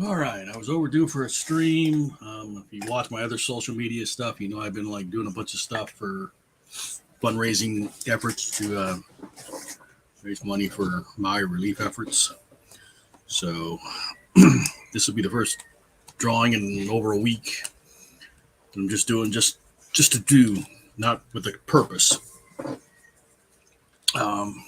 All right, I was overdue for a stream. If you watch my other social media stuff, you know I've been like doing a bunch of stuff for fundraising efforts to raise money for Maui relief efforts. So this will be the first drawing in over a week. I'm just doing just to do, not with a purpose. Um,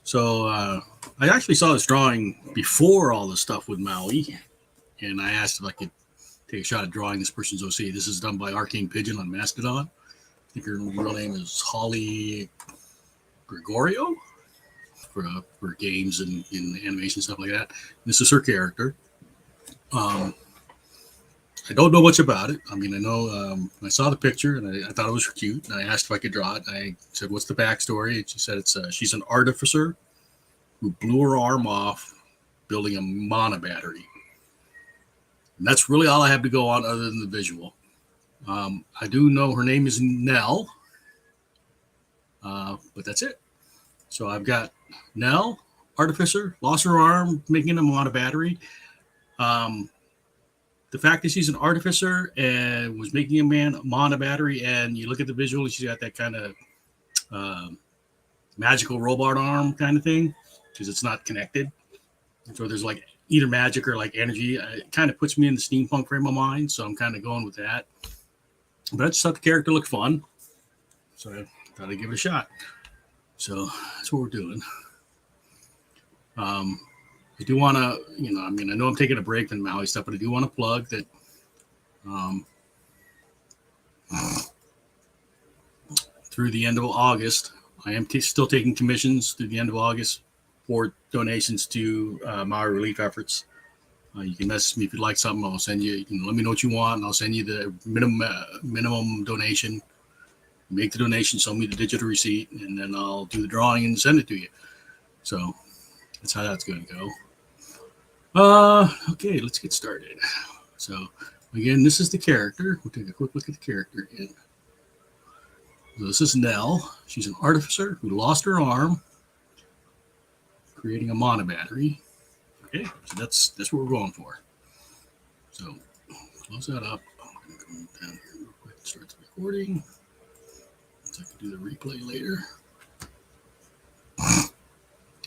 so I actually saw this drawing before all the stuff with Maui, and I asked if I could take a shot at drawing this person's OC. This is done by Arcane Pigeon on Mastodon. I think her real name is Holly Gregorio for games and in animation stuff like that. This is her character. Um, I don't know much about it. I mean, I know I saw the picture and I thought it was cute. And I asked if I could draw it. I said, "What's the backstory?" And she said, "It's she's an artificer who blew her arm off building a mana battery." And that's really all I have to go on other than the visual. I do know her name is Nell, but that's it. So I've got Nell, artificer, lost her arm, making a mana battery. Um, the fact that she's an artificer and was making a mana battery, and you look at the visual, she's got that kind of magical robot arm kind of thing because it's not connected. So there's like either magic or like energy. It kind of puts me in the steampunk frame of mind, so I'm kind of going with that. But I just thought the character looked fun, so I thought I'd give it a shot. So that's what we're doing. I do want to, I mean, I know I'm taking a break from Maui stuff, but I do want to plug that through the end of August, I am still taking commissions through the end of August for donations to Maui relief efforts. You can message me if you'd like something. I'll send you. You can let me know what you want, and I'll send you the minimum donation. Make the donation, send me the digital receipt, and then I'll do the drawing and send it to you. So that's how that's going to go. Okay, let's get started. So again, this is the character. We'll take a quick look at the character again. So this is Nell. She's an artificer who lost her arm creating a mana battery. Okay, so that's what we're going for. So close that up. I'm going to come down here real quick and start the recording. So I can do the replay later.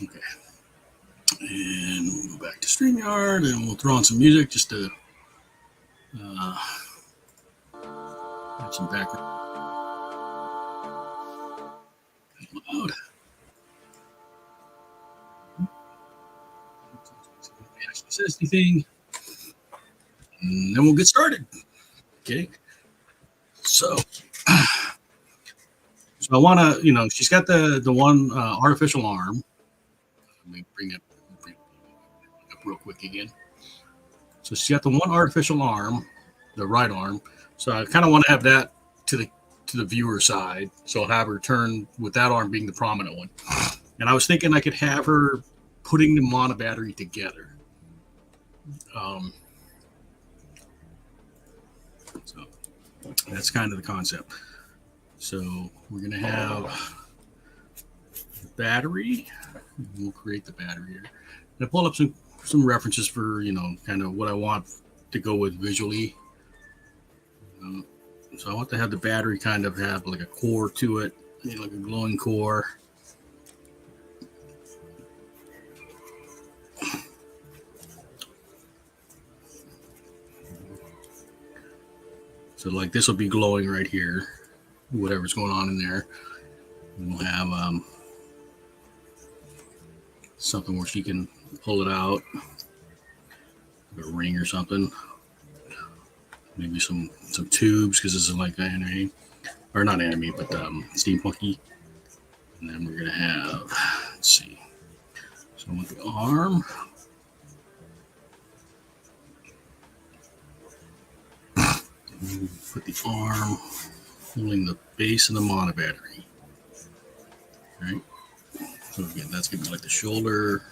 Okay. And we'll go back to StreamYard and we'll throw on some music just to have some background. Loud. Nobody actually says anything. And then we'll get started. Okay. So I want to, she's got the one artificial arm. Let me bring it up real quick again. So she's got the one artificial arm, the right arm. So I kind of want to have that to the viewer side. So I'll have her turn with that arm being the prominent one. And I was thinking I could have her putting the mana battery together. So that's kind of the concept. So we're going to have the battery. We'll create the battery here. And I pull up some references for, kind of what I want to go with visually. So I want to have the battery kind of have like a core to it, like a glowing core. So like this will be glowing right here, whatever's going on in there. And we'll have something where she can pull it out, like a ring or something. Maybe some tubes because this is like an anime, or not anime, but steampunky. And then we're gonna have, let's see. So with the arm. Put the arm holding the base of the mana battery. Right? So again, that's gonna be like the shoulder,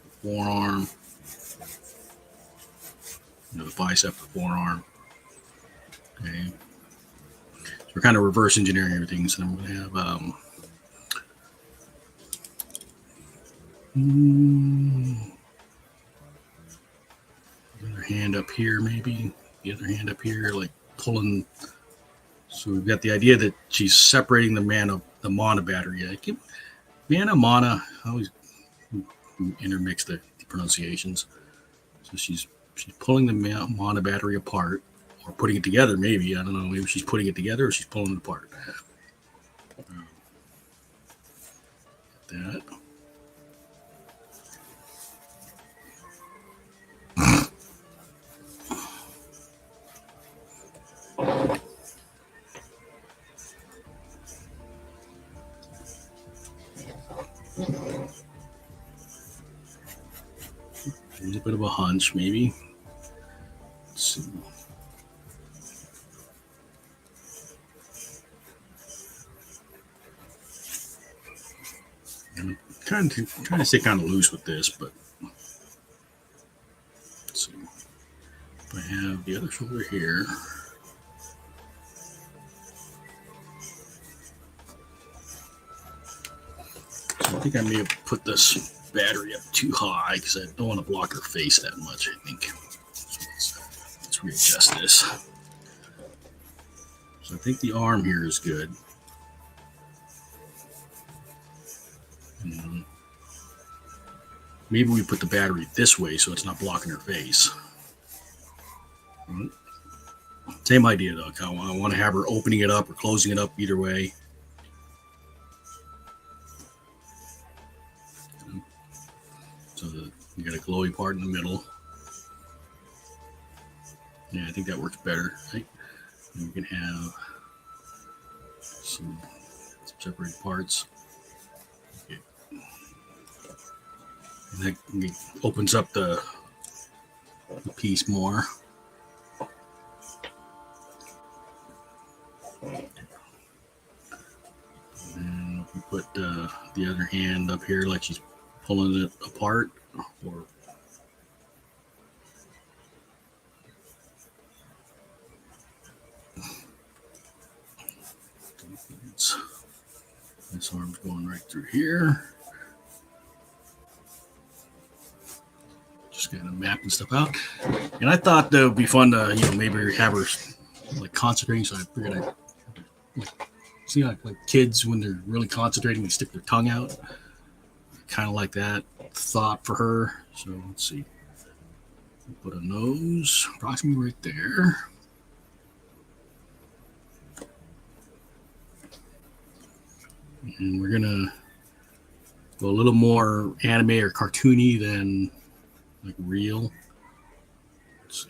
the forearm, the bicep, the forearm. Okay. So we're kind of reverse engineering everything. So then we're gonna have The other hand up here, maybe. The other hand up here, like pulling. So we've got the idea that she's separating the mana battery. I keep mana. I always intermix the pronunciations. So she's pulling the mana battery apart, or putting it together. Maybe, I don't know. Maybe she's putting it together, or she's pulling it apart. That. A little bit of a hunch, maybe. Let's see. I'm trying to stay kind of loose with this, but let's see. If I have the other shoulder here. So I think I may have put this battery up too high because I don't want to block her face that much, I think. So let's readjust this. So I think the arm here is good. And maybe we put the battery this way so it's not blocking her face. Same idea though. I want to have her opening it up or closing it up either way. So you got a glowy part in the middle. Yeah, I think that works better. Right? And we can have some separated parts. Okay. And that opens up the piece more. And if we put the other hand up here like she's pulling it apart, or this arm's going right through here. Just kind of mapping stuff out. And I thought that would be fun to, maybe have her like concentrating. So I figured I'd see like kids when they're really concentrating, they stick their tongue out. Kind of like that thought for her. So let's see. We'll put a nose approximately right there. And we're gonna go a little more anime or cartoony than like real. Let's see.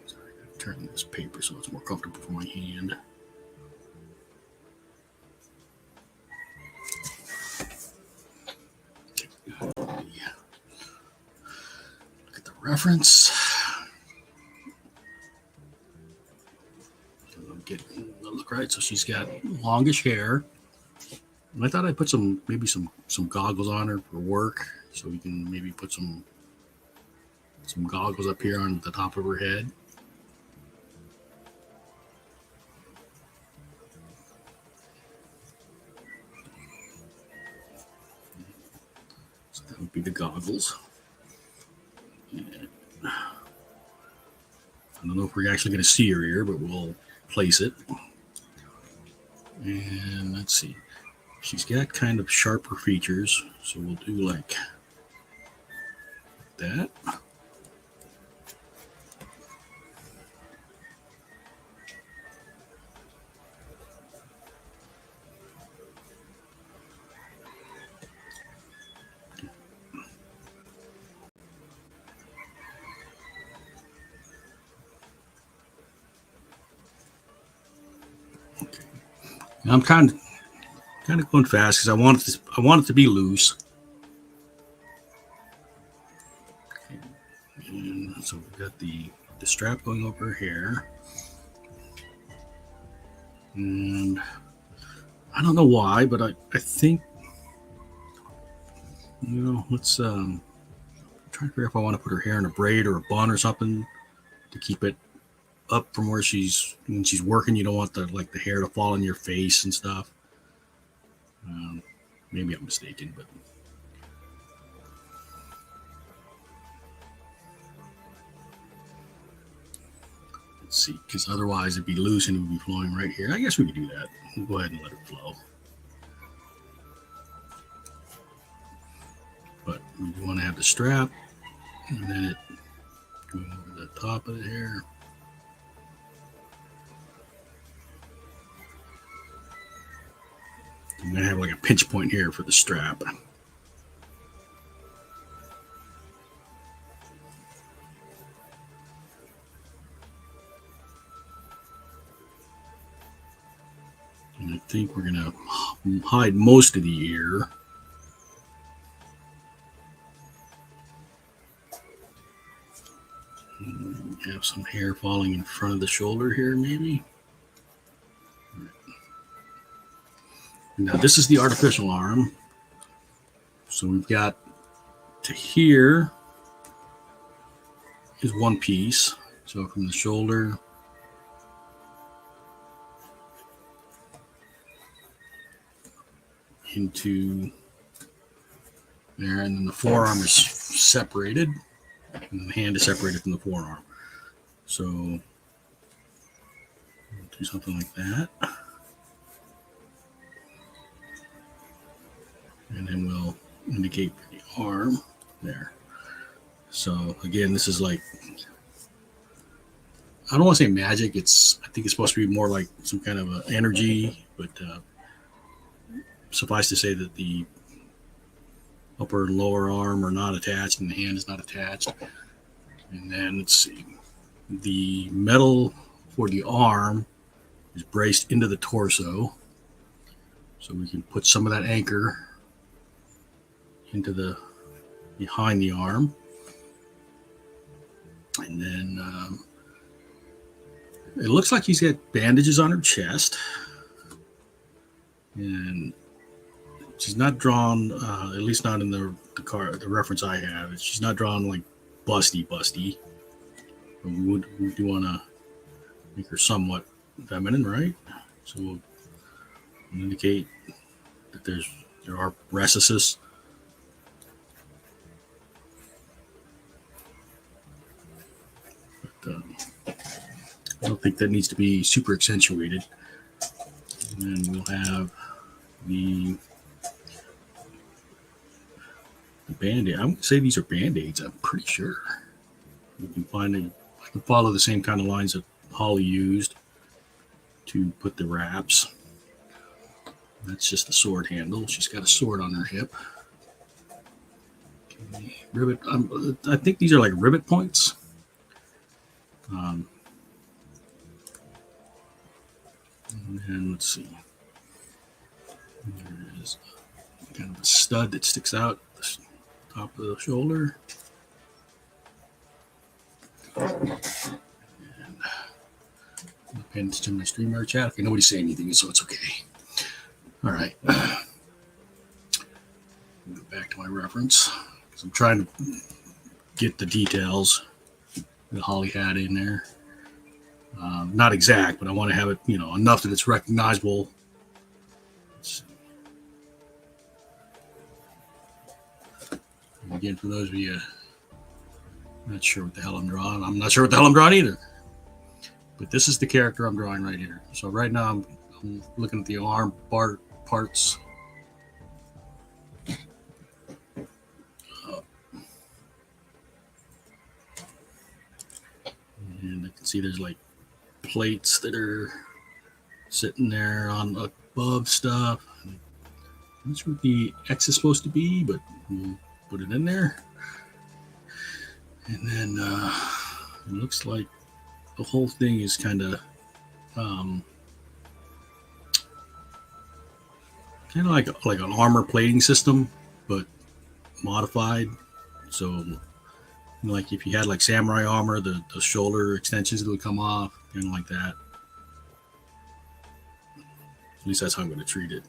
Sorry, I gotta turn this paper so it's more comfortable for my hand. Reference. Getting the look right. So she's got longish hair. And I thought I'd put maybe some goggles on her for work. So we can maybe put some goggles up here on the top of her head. So that would be the goggles. And I don't know if we're actually going to see her here, but we'll place it. And let's see. She's got kind of sharper features, so we'll do like that. I'm kind of going fast because I want it to be loose. Okay. And so we've got the strap going over her hair, and I don't know why, but I think let's try to figure out if I want to put her hair in a braid or a bun or something to keep it up from where when she's working. You don't want the hair to fall on your face and stuff. Maybe I'm mistaken, but let's see, because otherwise it'd be loose and it would be flowing right here. I guess we could do that. We'll go ahead and let it flow. But we want to have the strap, and then it going over the top of the hair. I'm going to have like a pinch point here for the strap. And I think we're going to hide most of the ear. Have some hair falling in front of the shoulder here, maybe. Now, this is the artificial arm. So we've got to here is one piece. So from the shoulder into there, and then the forearm is separated, and the hand is separated from the forearm. So we'll do something like that. And then we'll indicate the arm there. So again, this is like, I don't want to say magic. I think it's supposed to be more like some kind of energy, but suffice to say that the upper and lower arm are not attached and the hand is not attached. And then let's see, the metal for the arm is braced into the torso. So we can put some of that anchor into behind the arm. And then it looks like he's got bandages on her chest. And she's not drawn, at least not in the reference I have. She's not drawn like busty. But we do want to make her somewhat feminine, right? So we'll indicate that there are recesses. I don't think that needs to be super accentuated. And then we'll have the Band-Aid. I'm going to say these are Band-Aids. I'm pretty sure. You can I can follow the same kind of lines that Holly used to put the wraps. That's just the sword handle. She's got a sword on her hip. Okay. Rivet. I think these are like rivet points. And then let's see. There is kind of a stud that sticks out the top of the shoulder. And I'm paying attention to my StreamYard chat. Okay, nobody's saying anything, so it's okay. All right. Go back to my reference because I'm trying to get the details that Holly had in there. Not exact, but I want to have it, enough that it's recognizable. And again, for those of you not sure what the hell I'm drawing, I'm not sure what the hell I'm drawing either. But this is the character I'm drawing right here. So right now I'm looking at the arm parts. And I can see there's like plates that are sitting there on above stuff. That's what the X is supposed to be, but we'll put it in there. And then it looks like the whole thing is kind of like an armor plating system, but modified. So like if you had like samurai armor, the shoulder extensions that would come off, kind of like that. At least that's how I'm going to treat it.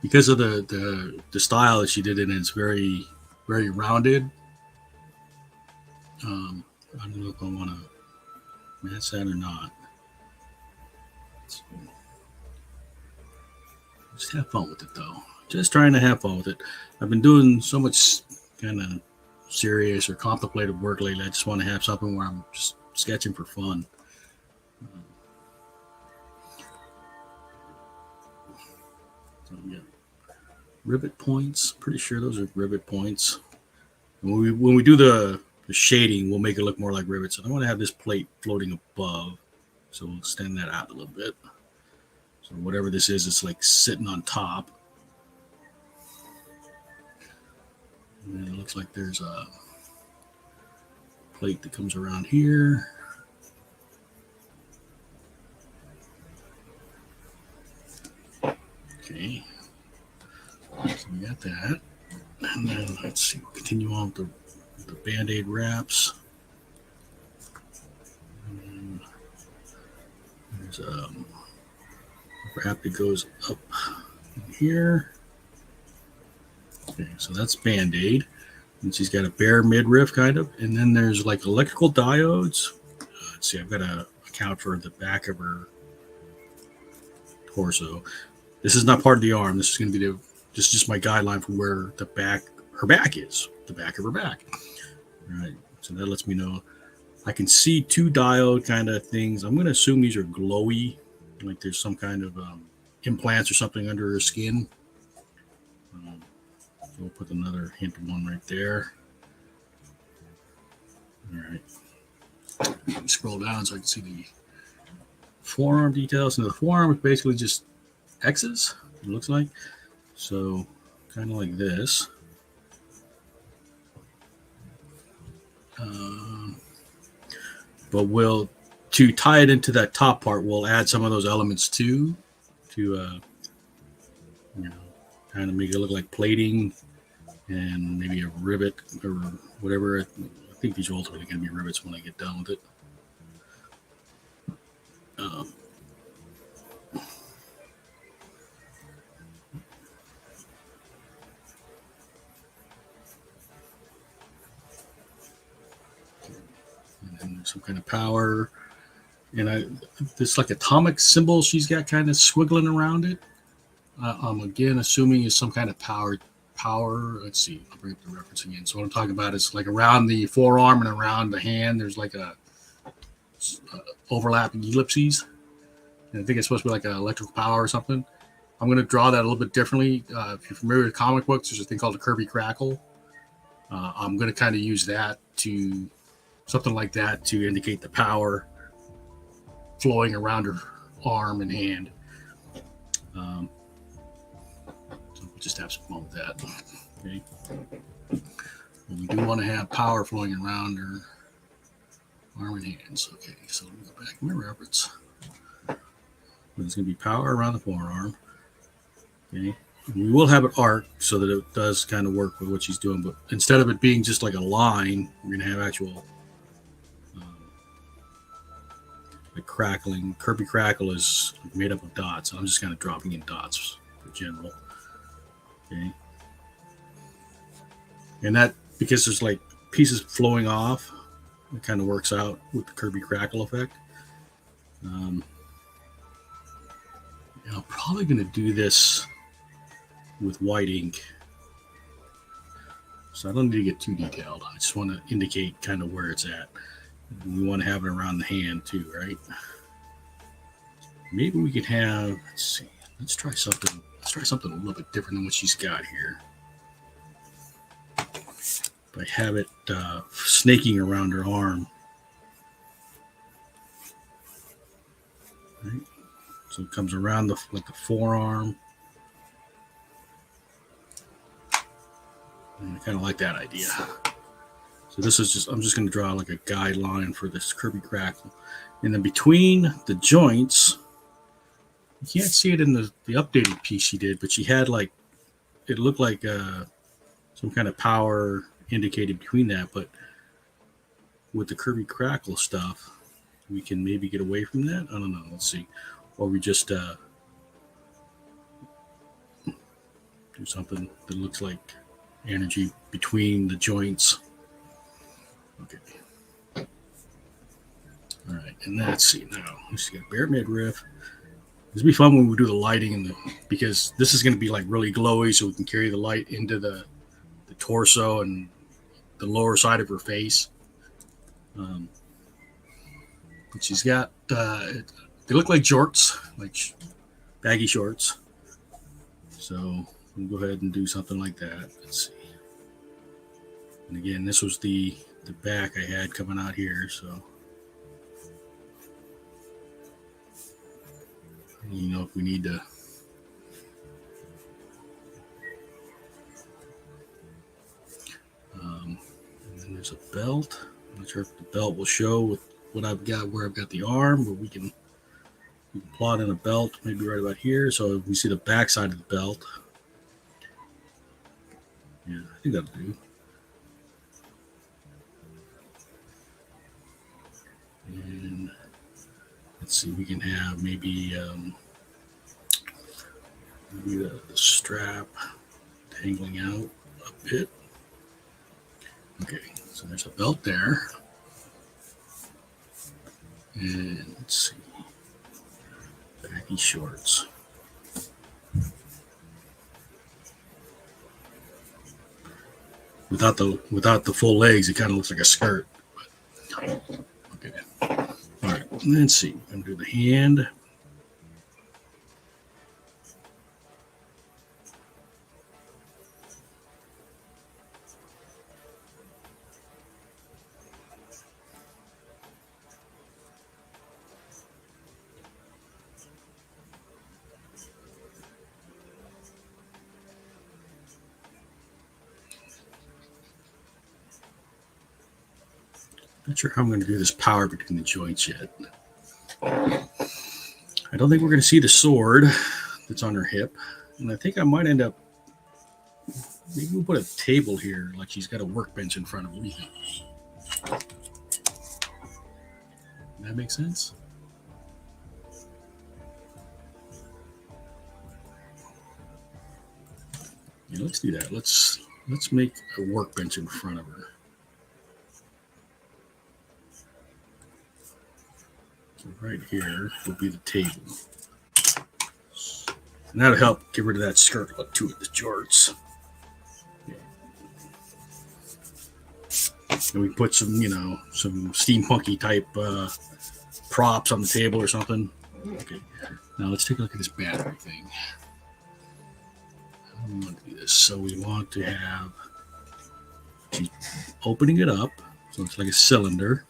because of the style that she did it in, it's very, very rounded. I don't know if I want to match that or not. Just have fun with it, though. Just trying to have fun with it. I've been doing so much kind of serious or contemplative work lately. I just want to have something where I'm just sketching for fun. So, yeah. Rivet points. Pretty sure those are rivet points. And when we do the shading, we'll make it look more like rivets. And I want to have this plate floating above. So we'll extend that out a little bit. So whatever this is, it's like sitting on top. And it looks like there's a plate that comes around here. Okay. So we got that. And then let's see, we'll continue on with the Band-Aid wraps. And there's a wrap that goes up here. Okay, so that's Band-Aid. And she's got a bare midriff kind of. And then there's like electrical diodes. Let's see, I've got to account for the back of her torso. This is not part of the arm. This is going to be just my guideline for where her back is. The back of her back. All right, so that lets me know. I can see two diode kind of things. I'm going to assume these are glowy. Like there's some kind of implants or something under her skin. So we'll put another hint of one right there. All right. Let me scroll down so I can see the forearm details. And the forearm is basically just X's, it looks like. So kind of like this. But to tie it into that top part, we'll add some of those elements too, to kind of make it look like plating and maybe a rivet or whatever. I think these are ultimately going to be rivets when I get done with it. And then there's some kind of power. And this like atomic symbol she's got kind of squiggling around it. I'm again assuming is some kind of power. Let's see. I'll bring up the reference again. So what I'm talking about is like around the forearm and around the hand. There's like a overlapping ellipses. And I think it's supposed to be like an electrical power or something. I'm going to draw that a little bit differently. If you're familiar with comic books, there's a thing called a Kirby Crackle. I'm going to kind of use that to something like that to indicate the power flowing around her arm and hand. So we'll just have some fun with that. Okay. And we do want to have power flowing around her arm and hands. Okay, so let me go back to my reference. There's going to be power around the forearm. Okay. And we will have it arc so that it does kind of work with what she's doing, but instead of it being just like a line, we're going to have actual like crackling. Kirby Crackle is made up of dots. I'm just kind of dropping in dots for general. Okay. And that, because there's like pieces flowing off, it kind of works out with the Kirby Crackle effect. I'm probably going to do this with white ink. So I don't need to get too detailed. I just want to indicate kind of where it's at. We want to have it around the hand too, right? Maybe we could have, let's see, let's try something a little bit different than what she's got here. If I have it snaking around her arm. Right? So it comes around the forearm. And I kind of like that idea. So this is I'm just going to draw like a guideline for this Kirby Crackle. And then between the joints, you can't see it in the updated piece she did, but she had like, it looked like some kind of power indicated between that. But with the Kirby Crackle stuff, we can maybe get away from that. I don't know. Let's see. Or we just do something that looks like energy between the joints. Okay. All right, and let's see now. Let's get a bare midriff. This will be fun when we do the lighting because this is going to be like really glowy, so we can carry the light into the torso and the lower side of her face. But she's got they look like jorts, like baggy shorts. So we'll go ahead and do something like that. Let's see. And again, this was the back I had coming out here, so if we need to. And then there's a belt. I'm not sure if the belt will show with what I've got, where I've got the arm, but we can plot in a belt maybe right about here, so we see the back side of the belt. Yeah, I think that'll do. And let's see, we can have maybe the strap dangling out a bit. Okay, so there's a belt there. And let's see, baggy shorts. Without the full legs, it kind of looks like a skirt. Okay. All right. Let's see. I'm gonna do the hand. Not sure how I'm going to do this power between the joints yet. I don't think we're going to see the sword that's on her hip. And I think I might end up, maybe we'll put a table here, like she's got a workbench in front of me. That makes sense? Yeah, let's do that. Let's make a workbench in front of her. So right here will be the table. And that'll help get rid of that skirt look to it, the jorts. Yeah. And we put some steampunky type props on the table or something. Okay. Now let's take a look at this battery thing. How do we want to do this? So we want to have, she's opening it up, so it's like a cylinder.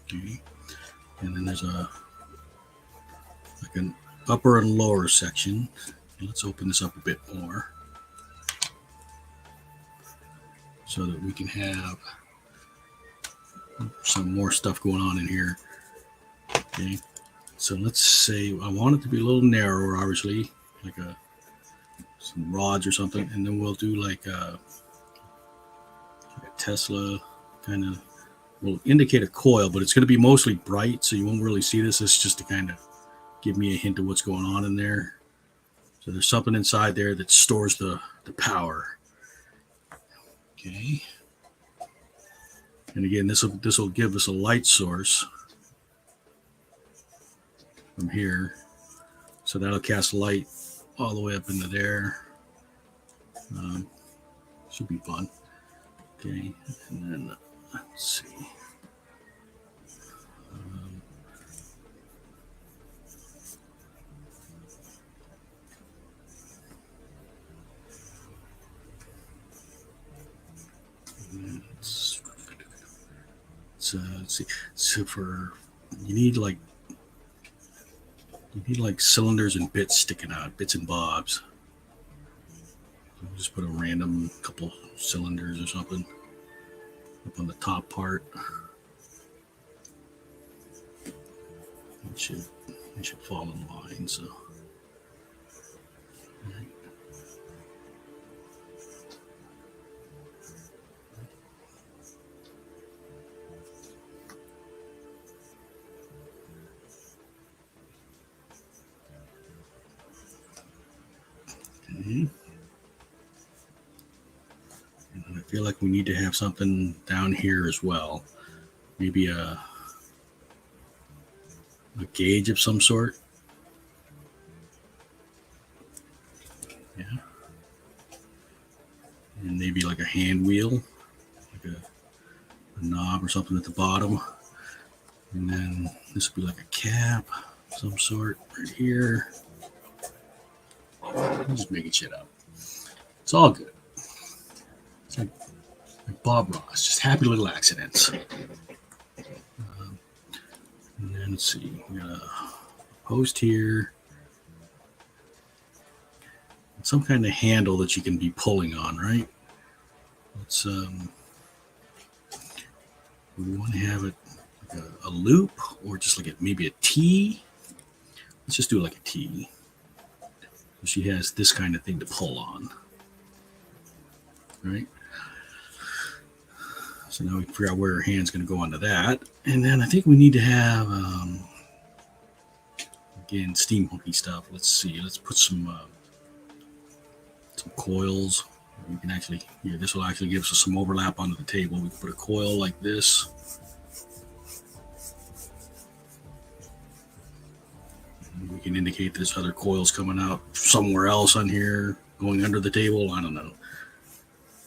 Okay. And then there's like an upper and lower section. Let's open this up a bit more so that we can have some more stuff going on in here. Okay, so let's say I want it to be a little narrower, obviously, like some rods or something, and then we'll do like a Tesla kind of. Will indicate a coil, but it's going to be mostly bright, so you won't really see this. It's just to kind of give me a hint of what's going on in there. So there's something inside there that stores the power. Okay. And again, this will give us a light source from here. So that'll cast light all the way up into there. Should be fun. Okay. And then let's see. Let's see. So you need like cylinders and bits sticking out, bits and bobs. So we'll just put a random couple cylinders or something up on the top part. It should fall in line. So. feel like we need to have something down here as well. Maybe a gauge of some sort. Yeah. And maybe like a hand wheel, like a knob or something at the bottom. And then this would be like a cap of some sort right here. I'm just making shit up. It's all good. It's like Bob Ross, just happy little accidents. And then let's see, we got a post here. Some kind of handle that you can be pulling on, right? Let's we want to have it like a loop or just like maybe a T. Let's just do it like a T. So she has this kind of thing to pull on, right? So now we can figure out where her hand's going to go onto that. And then I think we need to have, again, steampunky stuff. Let's see. Let's put some coils. We can actually, here, this will actually give us some overlap onto the table. We can put a coil like this. We can indicate there's other coils coming out somewhere else on here, going under the table. I don't know.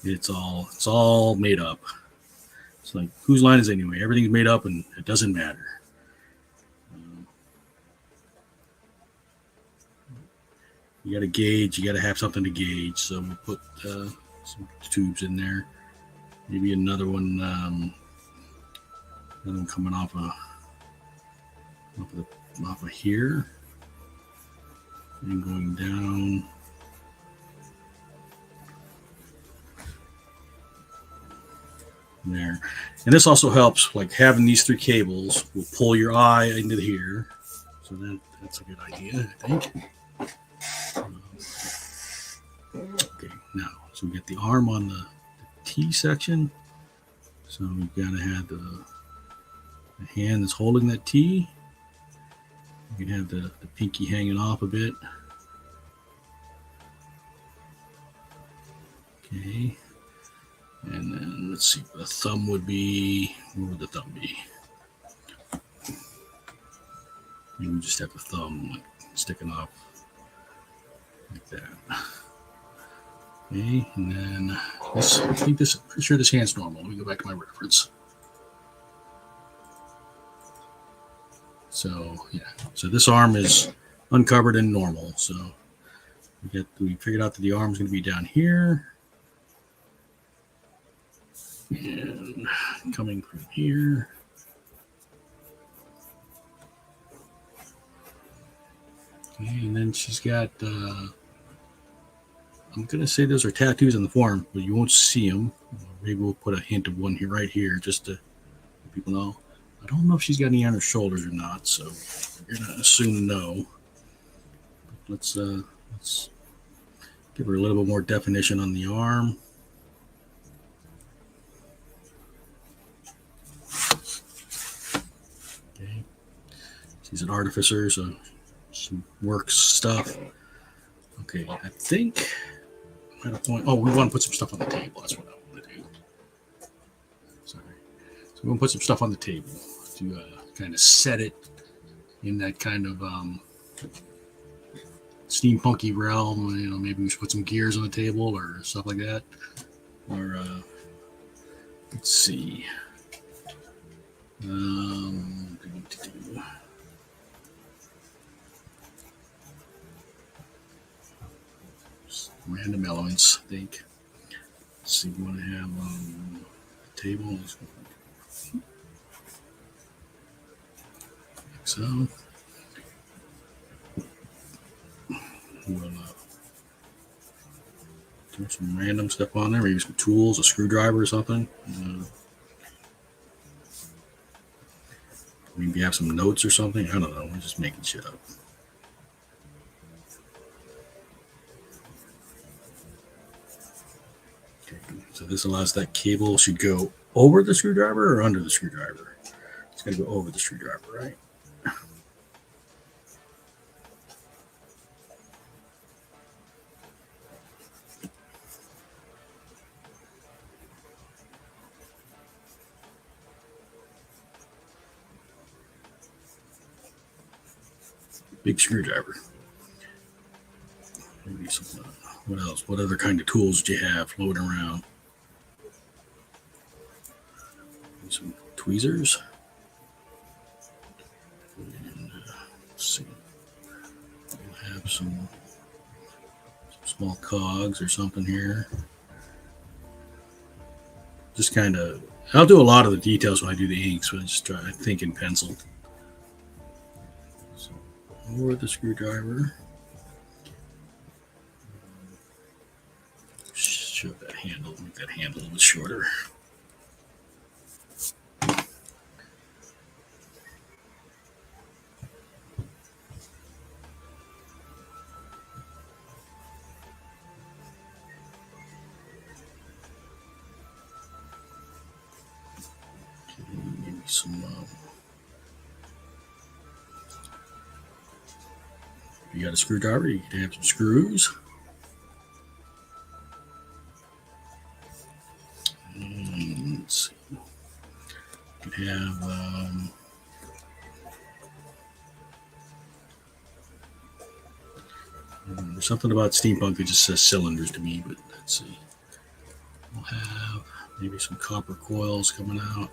It's all made up. It's like, whose line is it anyway? Everything's made up and it doesn't matter. You got to gauge. You got to have something to gauge. So we'll put some tubes in there. Maybe another one coming off of here and going down. There. And this also helps, like having these 3 cables will pull your eye into here. So that's a good idea, I think. Okay, now, so we get the arm on the T section. So we've got to have the hand that's holding that T. You can have the pinky hanging off a bit. Okay. And then let's see, the thumb would be, where would the thumb be? Maybe we just have the thumb like sticking off like that. Okay, and then this, I think this, pretty sure this hand's normal. Let me go back to my reference. So yeah, so this arm is uncovered and normal. So we figured out that the arm's going to be down here. And coming from here. Okay, and then she's got, I'm going to say those are tattoos on the form, but you won't see them. Maybe we'll put a hint of one here, right here, just to let people know. I don't know if she's got any on her shoulders or not, so we're going to assume no. Let's give her a little bit more definition on the arm. Okay, she's an artificer, so some work stuff. Okay, I think I'm at a point. Oh, we want to put some stuff on the table. That's what I want to do. Sorry. So we're going to put some stuff on the table to kind of set it in that kind of steampunky realm. You know, maybe we should put some gears on the table or stuff like that. Or let's see. Random elements, I think. Let's see, we want to have a table. Like so. We'll throw some random stuff on there, maybe some tools, a screwdriver or something. Maybe have some notes or something. I don't know. We're just making shit up. Okay, so this allows that cable should go over the screwdriver or under the screwdriver. It's going to go over the screwdriver, right? big screwdriver. Maybe some, what else? What other kind of tools do you have floating around? Some tweezers. And, let's see. We'll have some small cogs or something here. Just kind of, I'll do a lot of the details when I do the inks, but I just try to think in pencil. So, or the screwdriver. Show that handle, make that handle a little bit shorter. Maybe some. If you got a screwdriver, you can have some screws. Let's see. You could have. There's something about steampunk that just says cylinders to me, but let's see. We'll have maybe some copper coils coming out.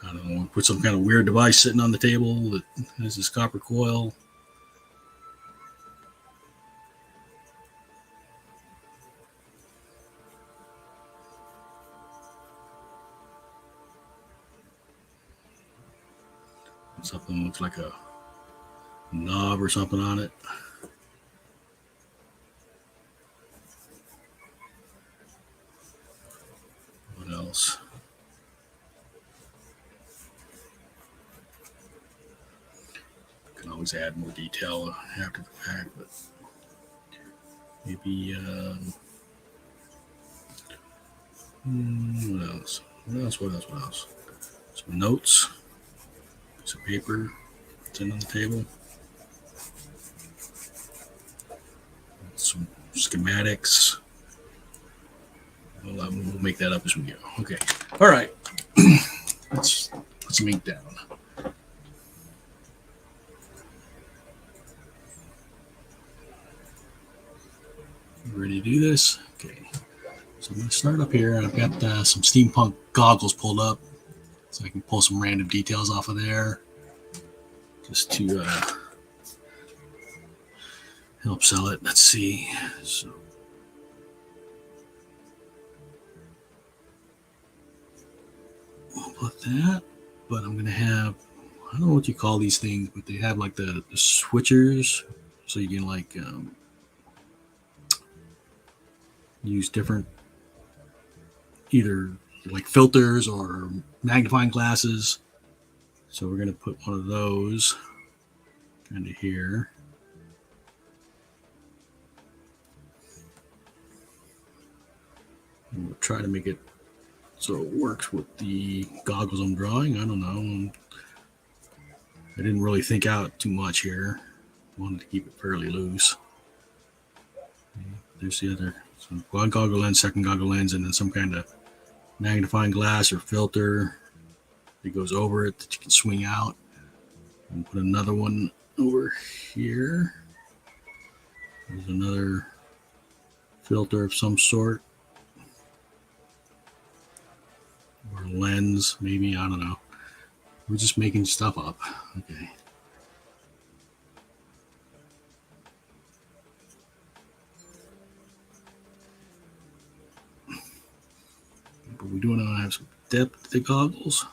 I don't know, put some kind of weird device sitting on the table that has this copper coil. Something looks like a knob or something on it. What else? Can always add more detail after the fact, but maybe what else? What else? Some notes. Some paper sitting on the table. Some schematics. We'll make that up as we go. Okay. All right. Let's put some ink down. Ready to do this? Okay. So I'm going to start up here. I've got some steampunk goggles pulled up, so I can pull some random details off of there just to help sell it. Let's see. So I'll put that, but I'm going to have, I don't know what you call these things, but they have like the switchers, so you can like use different either like filters or magnifying glasses. So we're going to put one of those kind of here. And we'll try to make it so it works with the goggles I'm drawing. I don't know. I didn't really think out too much here. Wanted to keep it fairly loose. There's the other. So one goggle lens, second goggle lens, and then some kind of magnifying glass or filter that goes over it that you can swing out. And put another one over here. There's another filter of some sort. Or lens, maybe, I don't know. We're just making stuff up. Okay. But we do want to have some depth to the goggles.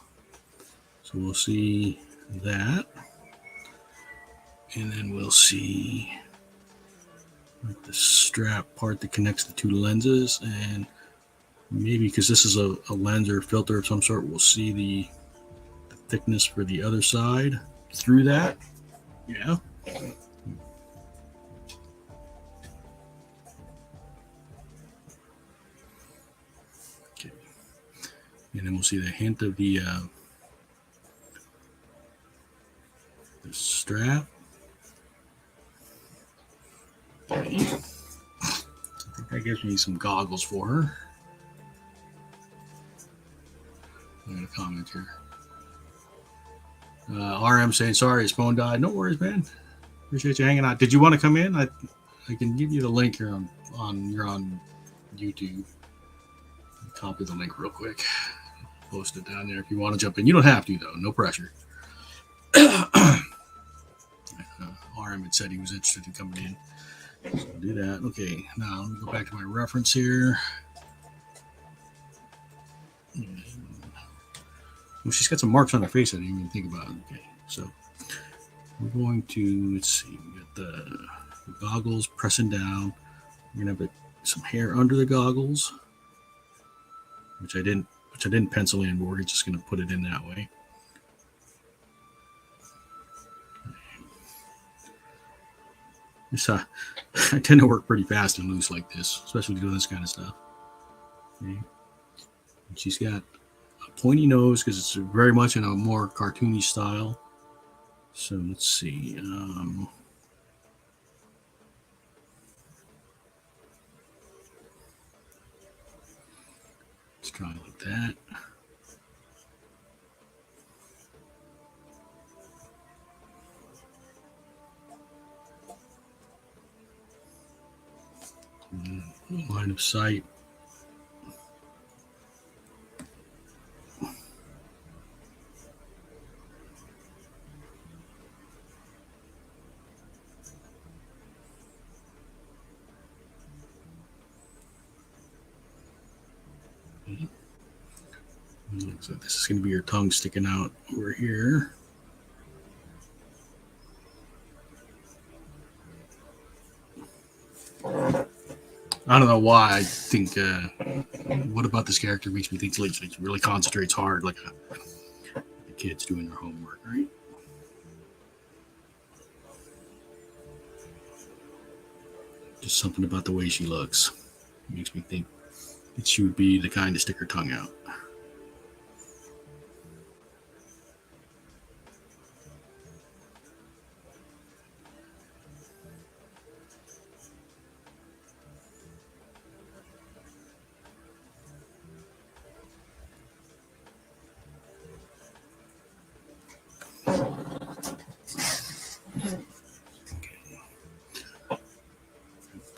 So we'll see that. And then we'll see like the strap part that connects the two lenses. And maybe because this is a lens or filter of some sort, we'll see the thickness for the other side through that. Yeah. Okay. And then we'll see the hint of the strap. Okay. I think I gives me some goggles for her. I got a comment here. RM saying sorry his phone died. No worries, man. Appreciate you hanging out. Did you want to come in? I can give you the link here on you're on YouTube. Copy the link real quick. Post it down there if you want to jump in. You don't have to though. No pressure. RM had said he was interested in coming in. So I'll do that. Okay, now let me go back to my reference here. Well, she's got some marks on her face I didn't even think about. Okay, so we're going to, let's see, we got the goggles pressing down. We're gonna have some hair under the goggles, which I didn't pencil in, but we're just gonna put it in that way. I tend to work pretty fast and loose like this, especially doing this kind of stuff. Okay. And she's got a pointy nose because it's very much in a more cartoony style. So let's see. Let's try like that. Line of sight. So this is going to be your tongue sticking out over here. I don't know why I think, what about this character makes me think he really concentrates hard like the kids doing their homework, right? Just something about the way she looks makes me think that she would be the kind to stick her tongue out.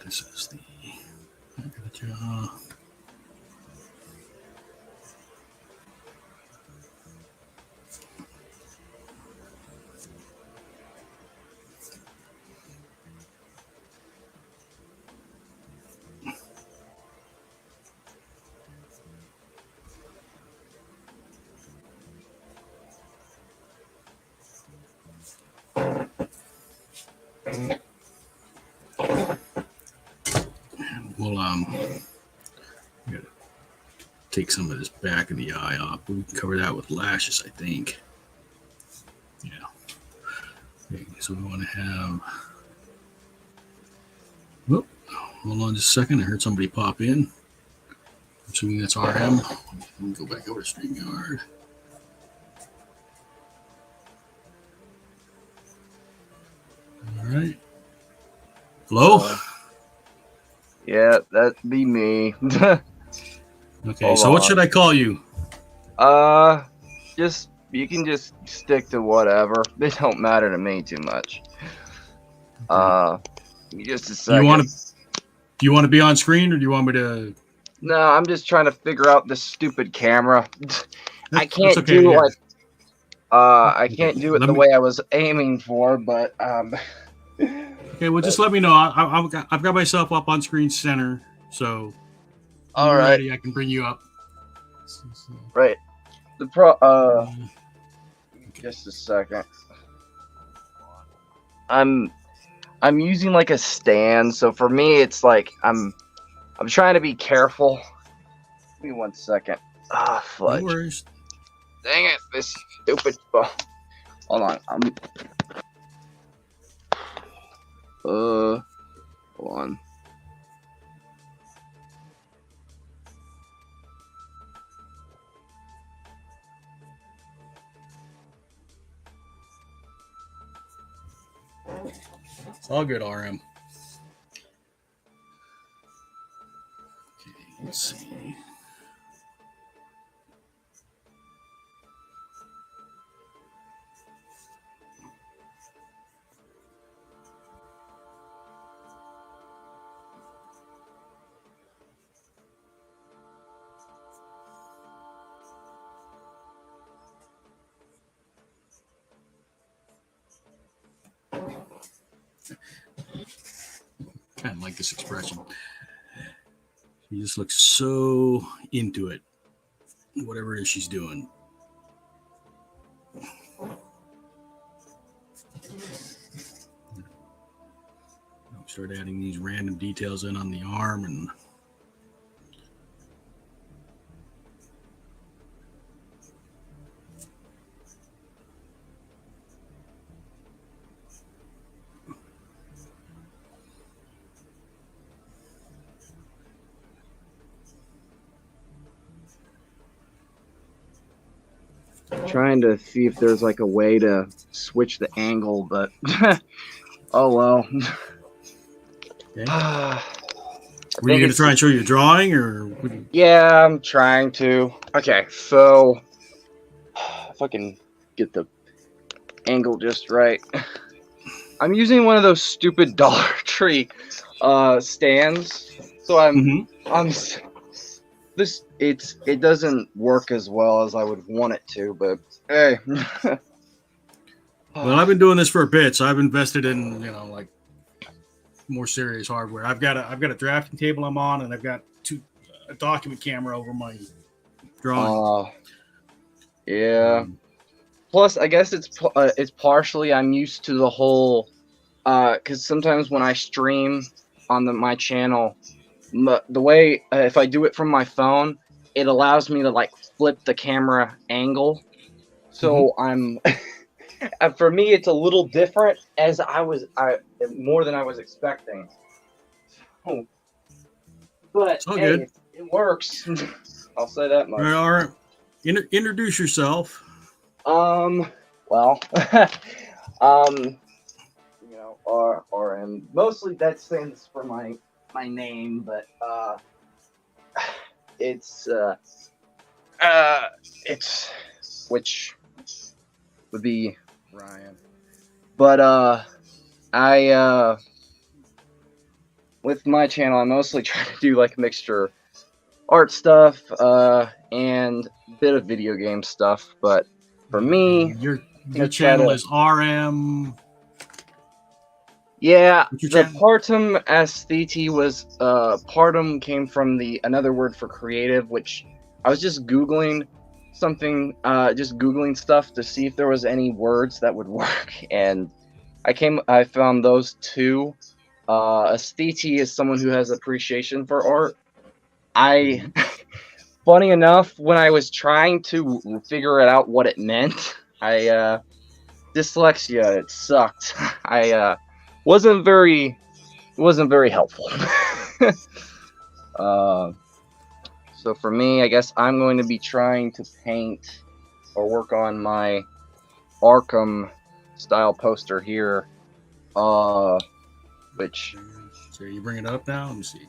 This is the back of the jaw. We'll gotta take some of this back of the eye off. We can cover that with lashes, I think. Yeah. Okay, so we want to have. Whoop! Hold on just a second. I heard somebody pop in. I'm assuming that's RM. Let me go back over to StreamYard. All right. Hello? Yeah, that'd be me. Okay, so what should I call you? You can just stick to whatever. It don't matter to me too much. Just a second. Do you want to be on screen, or do you want me to? No, I'm just trying to figure out this stupid camera. I can't okay, do yeah. I can't do it the way I was aiming for, but Okay, well, just let me know. I've got myself up on screen center, so when you're ready, I can bring you up. Right. Just a second. I'm using like a stand, so for me it's like I'm trying to be careful. Give me 1 second. Ah, fudge. No worries. Dang it, this stupid phone. Hold on. Hold on. It's all good, RM. Let's see. Kind of like this expression. She just looks so into it, whatever it is she's doing. Start adding these random details in on the arm and trying to see if there's like a way to switch the angle, but oh well. okay. Were you going to try and show your drawing, or? Yeah, I'm trying to. Okay, so if I can get the angle just right, I'm using one of those stupid Dollar Tree stands. So it doesn't work as well as I would want it to, but hey. Well, I've been doing this for a bit, so I've invested in, like more serious hardware. I've got a drafting table I'm on, and I've got a document camera over my drawing. Yeah. Plus, I guess it's partially I'm used to the whole, because sometimes when I stream on my channel, the way if I do it from my phone, it allows me to like flip the camera angle. So I'm for me it's a little different as more than I was expecting. Oh. But hey, it works. I'll say that much. All right. Introduce yourself. Well, RM. Mostly that stands for my name, but it's which would be Ryan. But I with my channel I mostly try to do like a mixture art stuff and a bit of video game stuff, but for me your channel is RM. Yeah, the partum aesthete was partum came from another word for creative, which I was just googling something, just googling stuff to see if there was any words that would work, and I found those two. Aesthete is someone who has appreciation for art. Funny enough, when I was trying to figure it out what it meant, dyslexia, it sucked. Wasn't very helpful. So for me, I guess I'm going to be trying to paint or work on my Arkham style poster here. Which so you bring it up now? Let me see.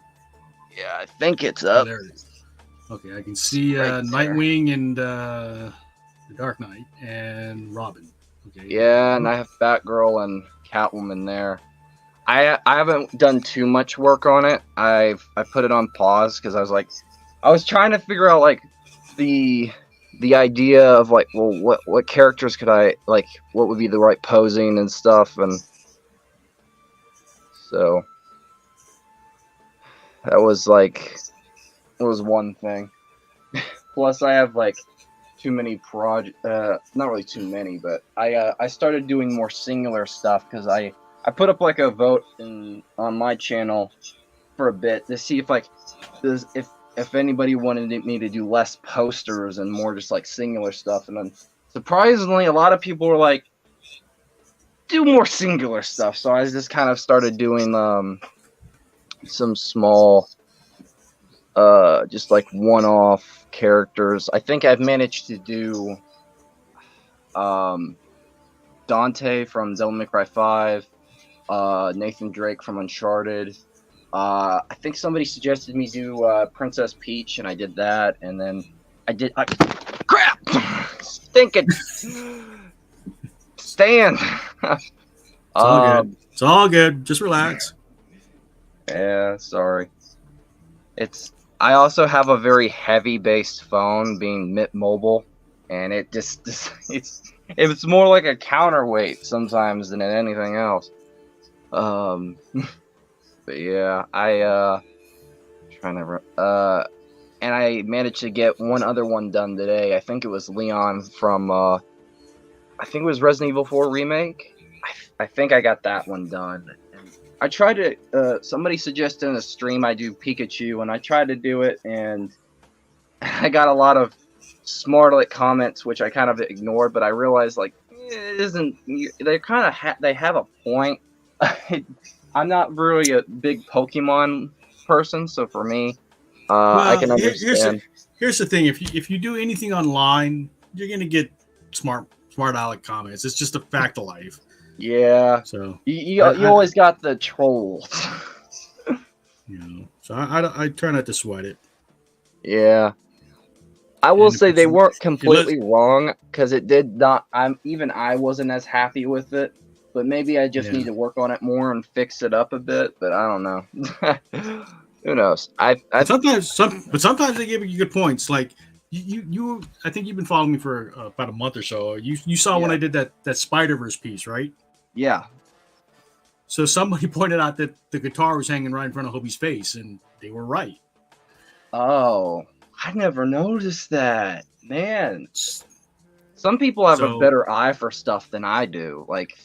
Yeah, I think it's up. There it is. Okay, I can see right Nightwing and the Dark Knight and Robin. Okay. Yeah, and I have Batgirl and Catwoman there. I haven't done too much work on it. I put it on pause because I was trying to figure out like the idea of like, well, what characters could I like, what would be the right posing and stuff, and so that was one thing. Plus, I have like too many not really too many, but I started doing more singular stuff because I put up like a vote on my channel for a bit to see if anybody wanted me to do less posters and more just like singular stuff, and then surprisingly a lot of people were like, do more singular stuff. So I just kind of started doing some small just like one-off characters. I think I've managed to do Dante from Devil May Cry 5, Nathan Drake from Uncharted, I think somebody suggested me do Princess Peach, and I did that, and then crap! Stinking stand. It's all good. It's all good. Just relax. Yeah, sorry. I also have a very heavy based phone, being Mint Mobile, and it's more like a counterweight sometimes than anything else. But yeah, and I managed to get one other one done today. I think it was Leon from I think it was Resident Evil 4 remake. I think I got that one done. And I tried to somebody suggested in a stream I do Pikachu, and I tried to do it, and I got a lot of smart aleck comments which I kind of ignored, but I realized like it isn't, they kind of they have a point. I'm not really a big Pokemon person, so for me, I can understand. Here's the thing: if you do anything online, you're gonna get smart aleck comments. It's just a fact of life. Yeah. So you always got the trolls. So I try not to sweat it. Yeah. I will say they weren't completely wrong, because it did not. I wasn't as happy with it. But maybe I just need to work on it more and fix it up a bit. But I don't know. Who knows? Sometimes they give you good points. Like you I think you've been following me for about a month or so. You saw when I did that Spider-Verse piece, right? Yeah. So somebody pointed out that the guitar was hanging right in front of Hobie's face, and they were right. Oh, I never noticed that, man. Some people have a better eye for stuff than I do. Like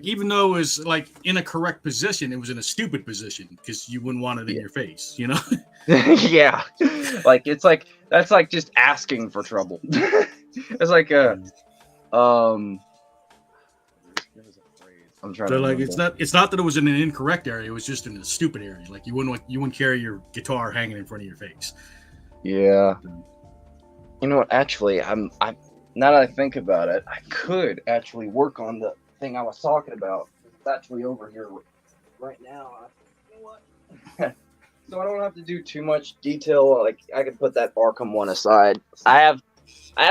even though it was like in a correct position, it was in a stupid position because you wouldn't want it in your face, you know? Yeah. That's like just asking for trouble. It's like I'm trying to remember. It's not that it was in an incorrect area, it was just in a stupid area. Like you wouldn't carry your guitar hanging in front of your face. Yeah. You know what, actually now that I think about it, I could actually work on the thing I was talking about. It's actually over here right now. You know what? So I don't have to do too much detail. Like I can put that Arkham one aside. I have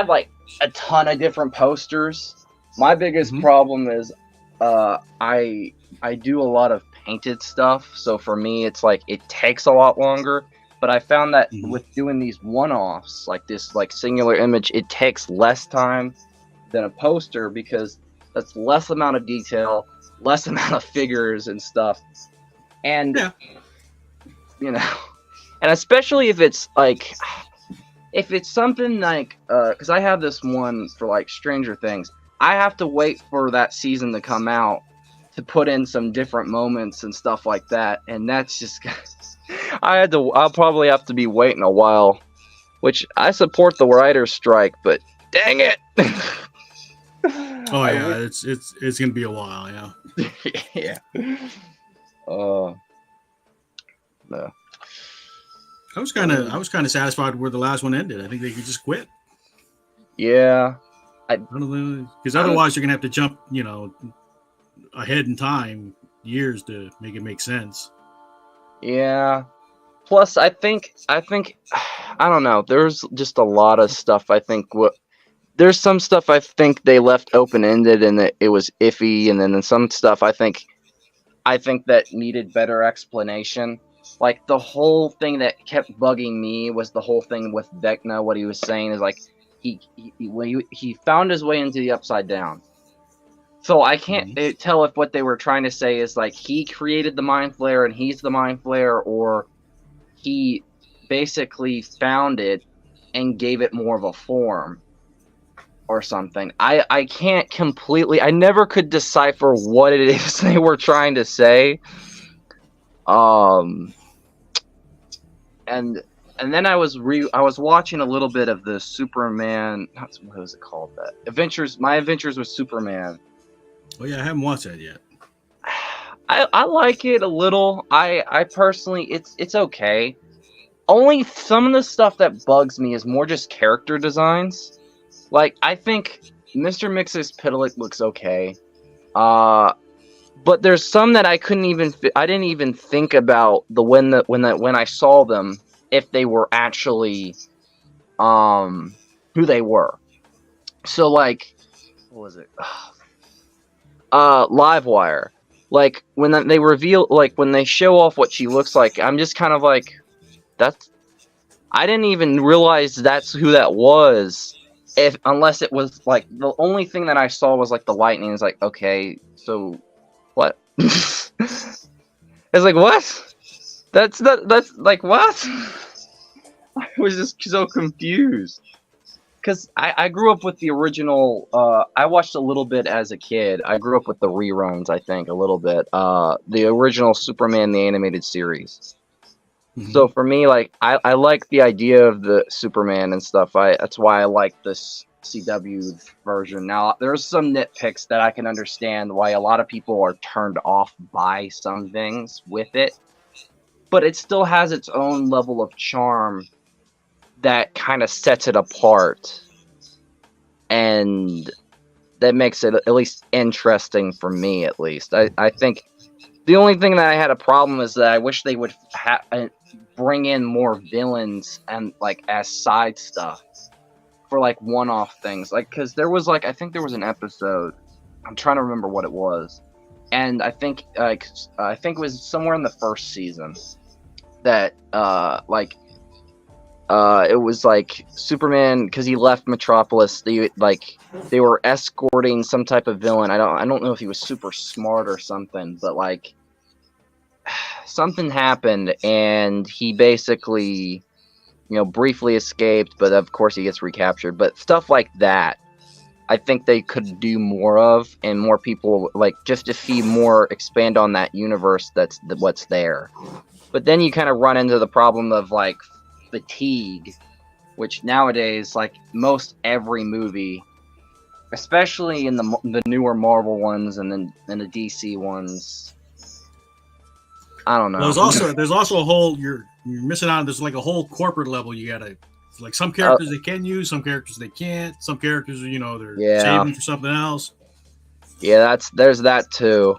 like a ton of different posters. My biggest problem is I do a lot of painted stuff. So for me, it's like it takes a lot longer. But I found that with doing these one-offs, like this like singular image, it takes less time than a poster, because that's less amount of detail, less amount of figures and stuff. And, you know, and especially if it's like, if it's something like, because I have this one for like Stranger Things, I have to wait for that season to come out to put in some different moments and stuff like that. And that's just... I'll probably have to be waiting a while, which I support the writer's strike, but dang it. Oh yeah, it's gonna be a while, yeah. Yeah. No. I was kind of satisfied where the last one ended. I think they could just quit. Yeah. Because otherwise you're gonna have to jump, ahead in time, years to make it make sense. Yeah. Plus, I think I don't know. There's just a lot of stuff. I think there's some stuff I think they left open ended and it was iffy, and then some stuff I think that needed better explanation. Like the whole thing that kept bugging me was the whole thing with Vecna. What he was saying is like he found his way into the Upside Down. So I can't tell if what they were trying to say is like he created the Mind Flayer and he's the Mind Flayer, or he basically found it and gave it more of a form or something. I can't completely... I never could decipher what it is they were trying to say. And then I was watching a little bit of the Superman... What was it called? My Adventures with Superman. Oh yeah, I haven't watched that yet. I like it a little. I personally, it's okay. Only some of the stuff that bugs me is more just character designs. Like, I think Mr. Mix's Pitalik looks okay. but there's some that I didn't even think about when I saw them, if they were actually who they were. So like, what was it? Livewire. Like when they reveal, like when they show off what she looks like, I'm just kind of like, that's. I didn't even realize that's who that was. Unless it was like the only thing that I saw was like the lightning. It's like, okay, so what? It's like, what? That's like, what? I was just so confused. Because I grew up with the original. I watched a little bit as a kid. I grew up with the reruns, I think, a little bit. The original Superman, the animated series. Mm-hmm. So for me, like, I like the idea of the Superman and stuff. That's why I like this CW version. Now, there's some nitpicks that I can understand why a lot of people are turned off by some things with it. But it still has its own level of charm that kind of sets it apart. And that makes it at least interesting for me, at least. I think the only thing that I had a problem is that I wish they would bring in more villains and like as side stuff for like one-off things. Like, because there was like, I think there was an episode, I'm trying to remember what it was, and I think it was somewhere in the first season that it was like Superman, because he left Metropolis. They were escorting some type of villain. I don't know if he was super smart or something, but like something happened, and he basically, briefly escaped. But of course, he gets recaptured. But stuff like that, I think they could do more of, and more people like just to see more, expand on that universe. That's what's there. But then you kind of run into the problem of like fatigue, which nowadays, like most every movie, especially in the newer Marvel ones and then in the DC ones, I don't know. There's also a whole you're missing out. There's like a whole corporate level. You gotta, like, some characters they can use, some characters they can't. Some characters, they're saving for something else. Yeah, there's that too.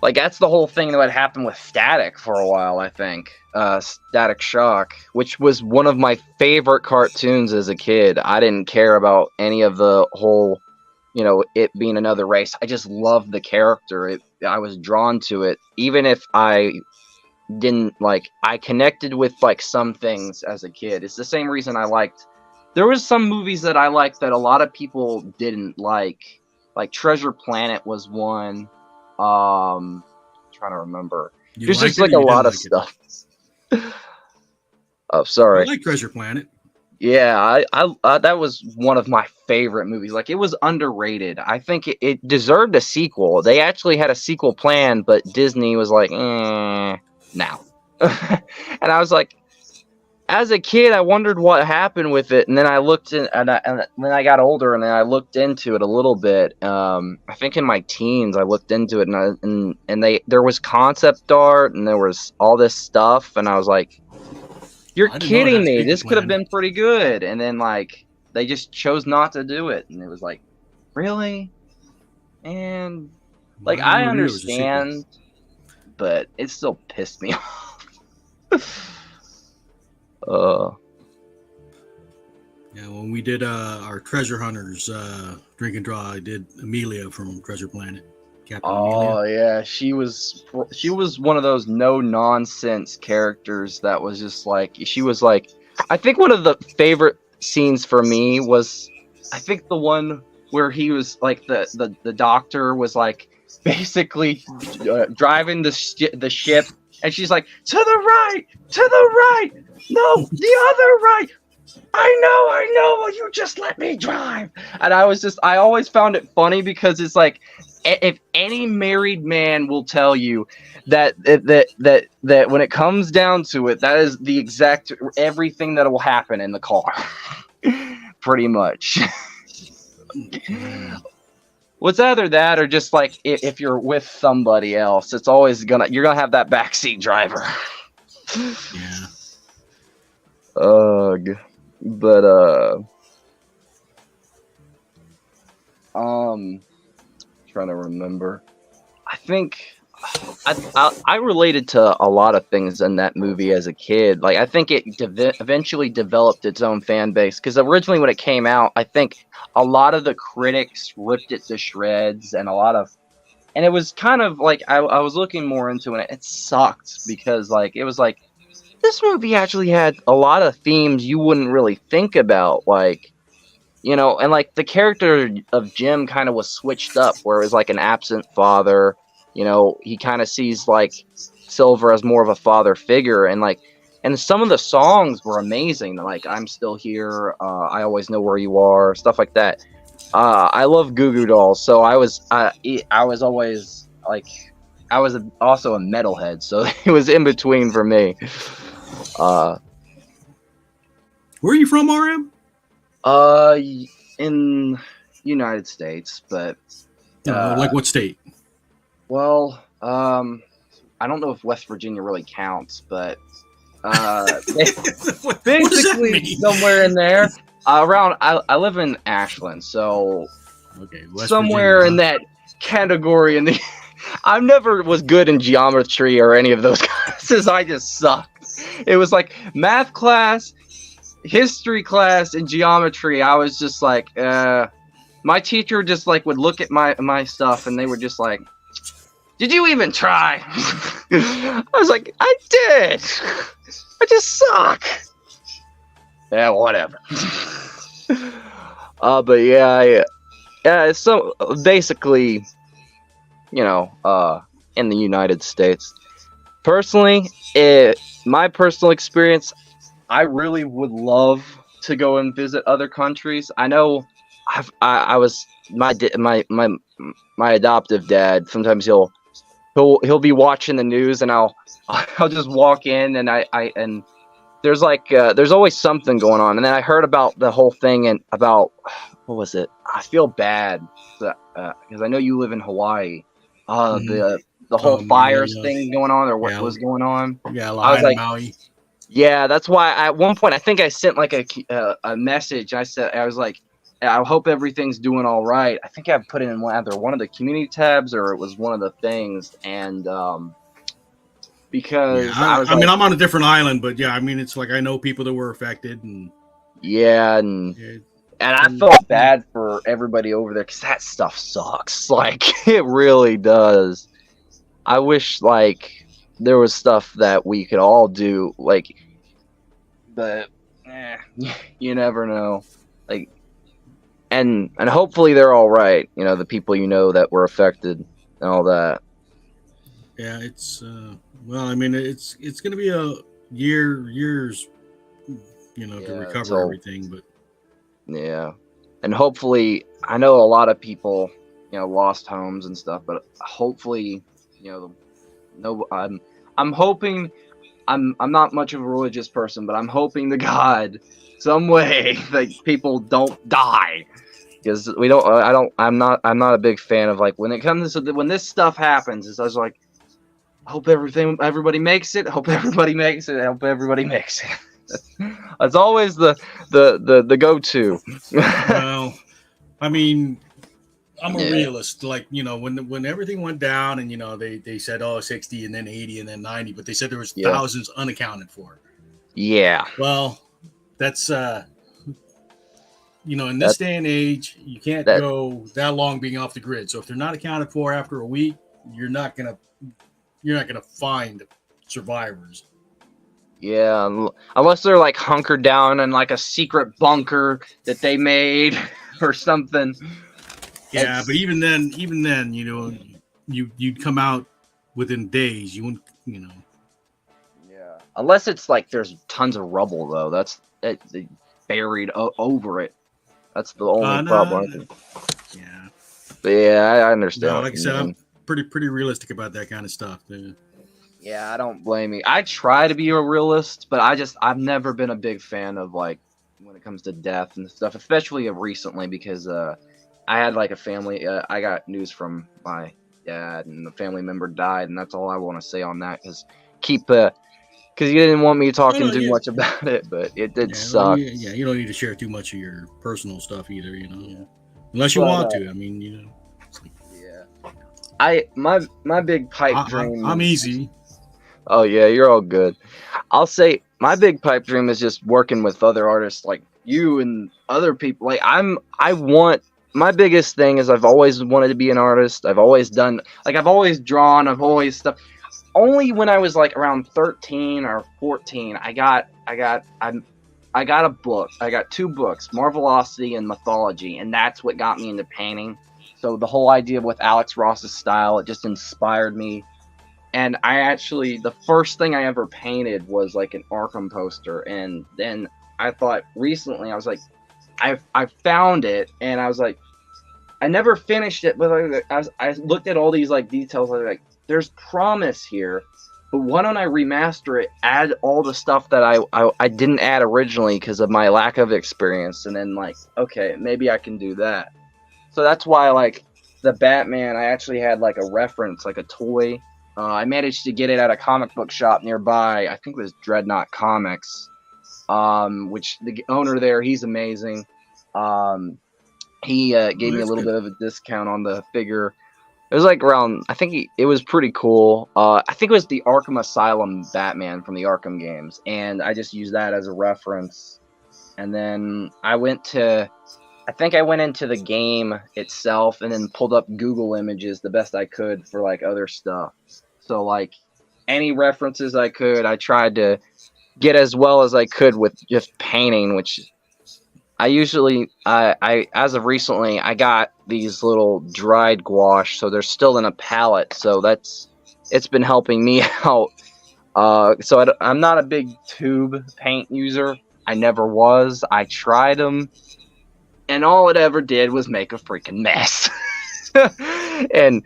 Like, that's the whole thing that would happen with Static for a while, I think. Static Shock, which was one of my favorite cartoons as a kid. I didn't care about any of the whole, it being another race. I just loved the character. I was drawn to it. Even if I didn't, like, I connected with, like, some things as a kid. It's the same reason there was some movies that I liked that a lot of people didn't like. Like, Treasure Planet was one. Trying to remember. There's just like a lot of stuff. Oh, sorry. I like Treasure Planet. Yeah, I that was one of my favorite movies. Like, it was underrated. I think it deserved a sequel. They actually had a sequel planned, but Disney was like, now. And I was like, as a kid, I wondered what happened with it, and then I looked in, and then I got older, and then I looked into it a little bit. I think in my teens, I looked into it, and there was concept art, and there was all this stuff, and I was like, "You're kidding me! This could have been pretty good." And then like they just chose not to do it, and it was like, really? And like, I understand, but it still pissed me off. Yeah, when we did our Treasure Hunters drink and draw, I did Amelia from Treasure Planet. Captain Amelia. Oh yeah, she was one of those no nonsense characters that was just like, she was like, I think one of the favorite scenes for me was, I think the one where he was like the doctor was like basically driving the ship, and she's like, to the right, no, the other right. I know. Will you just let me drive? And I always found it funny, because it's like, if any married man will tell you that when it comes down to it, that is the exact everything that will happen in the car, pretty much. What's either that or just like if you're with somebody else, it's always you're gonna have that backseat driver. Yeah. Ugh. But trying to remember. I think I related to a lot of things in that movie as a kid. Like I think it eventually developed its own fan base because originally when it came out, I think a lot of the critics ripped it to shreds, and it was kind of like I was looking more into it. It sucked because like it was like this movie actually had a lot of themes you wouldn't really think about, like. And like the character of Jim kind of was switched up, where it was like an absent father. He kind of sees like Silver as more of a father figure, and some of the songs were amazing. Like "I'm Still Here," "I Always Know Where You Are," stuff like that. I love Goo Goo Dolls, so I was always like, I was also a metalhead, so it was in between for me. Where are you from, RM? In United States, but Like what state? well, I don't know if West Virginia really counts, but basically somewhere in there. Around, I live in Ashland, so okay, West somewhere Virginia, in that category. I never was good in geometry or any of those classes. I just sucked. It was like math class, history class, and geometry. I was just like, my teacher just like would look at my stuff, and they were just like, "Did you even try?" I was like, "I did. I just suck." Yeah, whatever. But yeah, it's so basically, in the United States. Personally, my personal experience, I really would love to go and visit other countries. I know, I was my adoptive dad. Sometimes he'll be watching the news, and I'll just walk in, and and there's like there's always something going on. And then I heard about the whole thing and about what was it? I feel bad because I know you live in Hawaii. The whole fires thing going on, or what was going on. Yeah, I was like, Maui. yeah, that's why at one point I think I sent like a message. I was like, I hope everything's doing all right. I think I put it in either one of the community tabs or it was one of the things, and because I mean, I'm on a different island, but yeah, I mean, it's like I know people that were affected, and and I felt bad for everybody over there because that stuff sucks. Like it really does. I wish like there was stuff that we could all do, like, but you never know. Like, and hopefully they're all right. The people that were affected and all that. Yeah, it's well, I mean, it's going to be a years, to recover everything, but yeah, and hopefully, I know a lot of people, lost homes and stuff, but hopefully, no, I'm hoping. I'm not much of a religious person, but I'm hoping to God some way that people don't die, because we don't. I'm not a big fan of like when it comes to when this stuff happens. It's just like, hope everybody makes it. Hope everybody makes it. Hope everybody makes it. That's always the go-to. Well, I mean, I'm a realist. Like, when everything went down and, they said, 60 and then 80 and then 90, but they said there was thousands unaccounted for. Yeah. Well, that's, in this day and age, you can't go that long being off the grid. So if they're not accounted for after a week, you're not going to find survivors. Yeah, unless they're like hunkered down in like a secret bunker that they made or something. Yeah, but even then, you'd come out within days. You wouldn't, Yeah, unless it's like there's tons of rubble though. That's buried over it. That's the only problem. Yeah. But yeah, I understand. No, like I said, I'm pretty realistic about that kind of stuff. Yeah, I don't blame you. I try to be a realist, but I've never been a big fan of like when it comes to death and stuff, especially recently because I had like a family. I got news from my dad, and the family member died, and that's all I want to say on that. Because you didn't want me talking too much about it, but it did suck. Yeah, you don't need to share too much of your personal stuff either, unless you want to. I mean, Yeah. my big pipe dream. I'm easy. Oh yeah, you're all good. I'll say my big pipe dream is just working with other artists like you and other people. Like I want my biggest thing is I've always wanted to be an artist. I've always done I've always drawn. I've always stuff. Only when I was like around 13 or 14, I got a book. I got 2 books, Marvelocity and Mythology, and that's what got me into painting. So the whole idea with Alex Ross's style, it just inspired me. And I actually, the first thing I ever painted was like an Arkham poster. And then I thought recently, I was like, I found it, and I was like, I never finished it, but I looked at all these like details. I was like, there's promise here, but why don't I remaster it, add all the stuff that I didn't add originally because of my lack of experience, and then like, okay, maybe I can do that. So that's why like the Batman, I actually had like a reference, like a toy. I managed to get it at a comic book shop nearby. I think it was Dreadnought Comics, which the owner there, he's amazing. He gave me a little bit of a discount on the figure. It was like around, I think it was pretty cool. I think it was the Arkham Asylum Batman from the Arkham games, and I just used that as a reference. And then I think I went into the game itself and then pulled up Google images the best I could for like other stuff. So like any references I could, I tried to get as well as I could with just painting, which I usually, I as of recently, I got these little dried gouache, so they're still in a palette, so it's been helping me out. So I'm not a big tube paint user. I never was. I tried them, and all it ever did was make a freaking mess. and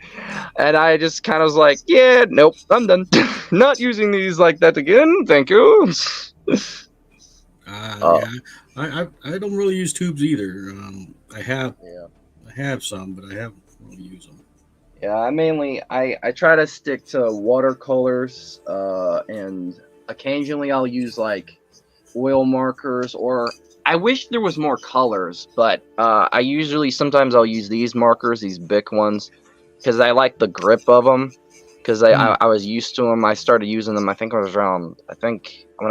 I just kind of was like, yeah, nope, I'm done. Not using these like that again. Thank you. Yeah, I don't really use tubes either. I have some, but I haven't really used them. Yeah, I try to stick to watercolors, and occasionally I'll use like oil markers, or I wish there was more colors, but sometimes I'll use these markers, these Bic ones, because I like the grip of them. Because I was used to them. I started using them. I think when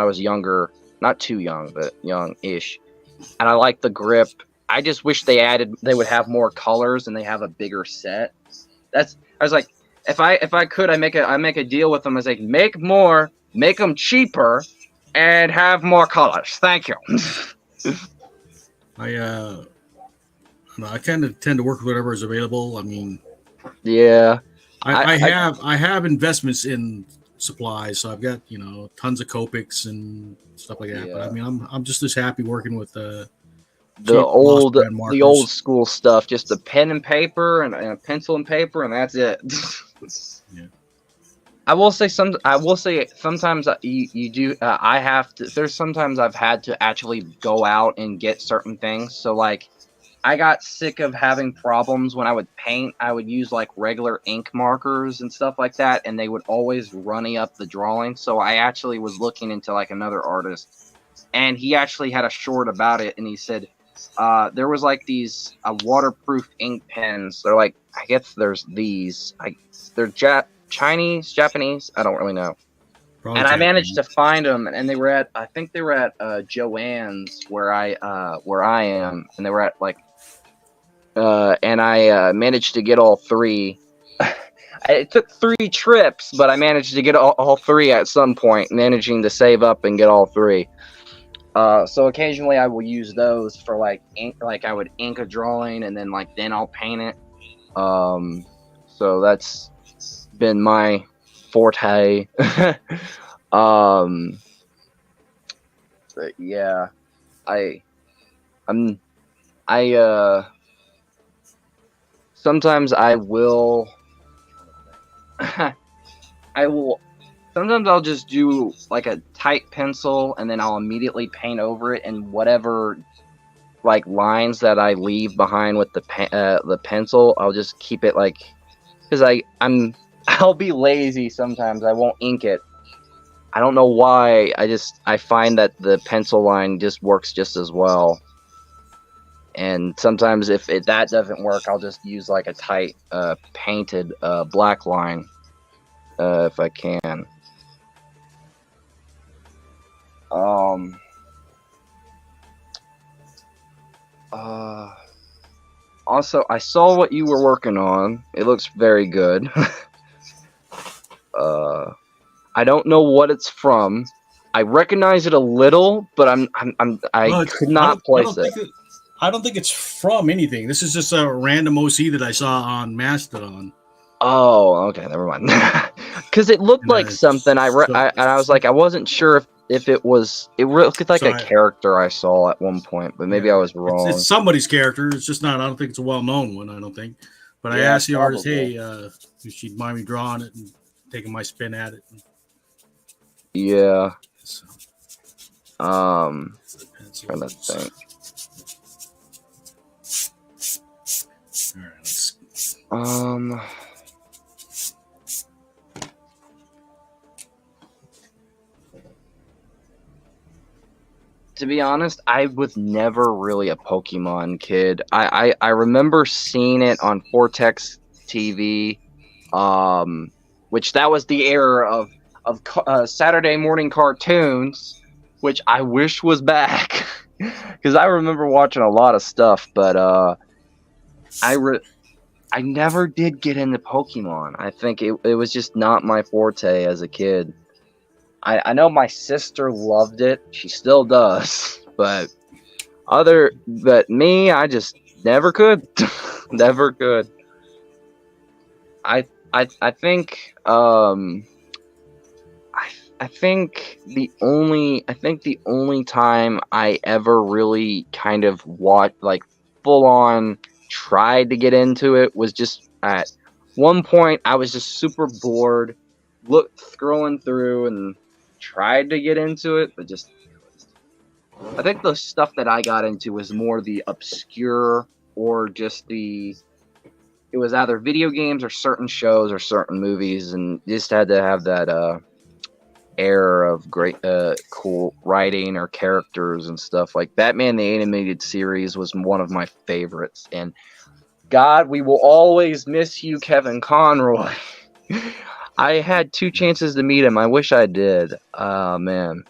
I was younger, not too young, but young-ish, and I like the grip. I just wish they would have more colors and they have a bigger set. I was like, if I could, I make a deal with them. I was like, make more, make them cheaper, and have more colors. Thank you. I kind of tend to work with whatever is available. I mean, yeah, I have investments in supplies, so I've got tons of Copics and stuff like that. Yeah. But I mean, I'm just as happy working with the old school stuff, just a pen and paper and a pencil and paper, and that's it. Yeah. I will say sometimes you do. I have to. There's sometimes I've had to actually go out and get certain things. So like, I got sick of having problems when I would paint. I would use like regular ink markers and stuff like that, and they would always runny up the drawing. So I actually was looking into like another artist, and he actually had a short about it, and he said there was like these waterproof ink pens. They're like, I guess there's these. They're Chinese, Japanese, I don't really know. Probably and Japanese. I managed to find them, and I think they were at Joann's where I am, and they were at like, and I managed to get all 3. It took 3 trips, but I managed to get all 3 at some point, managing to save up and get all 3. So occasionally I will use those for like ink, like I would ink a drawing, and then I'll paint it. So that's been my forte. But yeah, sometimes I will sometimes I'll just do like a tight pencil, and then I'll immediately paint over it, and whatever like lines that I leave behind with the pencil, I'll just keep it like, because I'll be lazy sometimes. I won't ink it. I don't know why. I find that the pencil line just works just as well. And sometimes if that doesn't work, I'll just use like a tight painted black line if I can. Also, I saw what you were working on. It looks very good. I don't know what it's from. I recognize it a little, but I could not place it. I don't think it's from anything. This is just a random OC that I saw on Mastodon. Oh, okay, never mind. Because it looked like something. I was like, I wasn't sure if it was. It looked like a character I saw at one point, but maybe I was wrong. It's somebody's character. It's just not. I don't think it's a well-known one. I don't think. But I asked the artist, hey, if she'd mind me drawing it and taking my spin at it. Yeah. So, trying to think. All right, to be honest, I was never really a Pokemon kid. I remember seeing it on Vortex TV, which that was the era of Saturday morning cartoons, which I wish was back, because I remember watching a lot of stuff, but I never did get into Pokemon. I think it was just not my forte as a kid. I know my sister loved it. She still does. But me, I just never could. Never could. I think the only time I ever really kind of watched, like, full on tried to get into it was just at one point I was just super bored, scrolling through and tried to get into it, but just I think the stuff that I got into was more the obscure, or just it was either video games or certain shows or certain movies, and just had to have that air of great cool writing or characters and stuff. Like Batman the Animated Series was one of my favorites, and God, we will always miss you, Kevin Conroy. I had 2 chances to meet him. I wish I did. Man.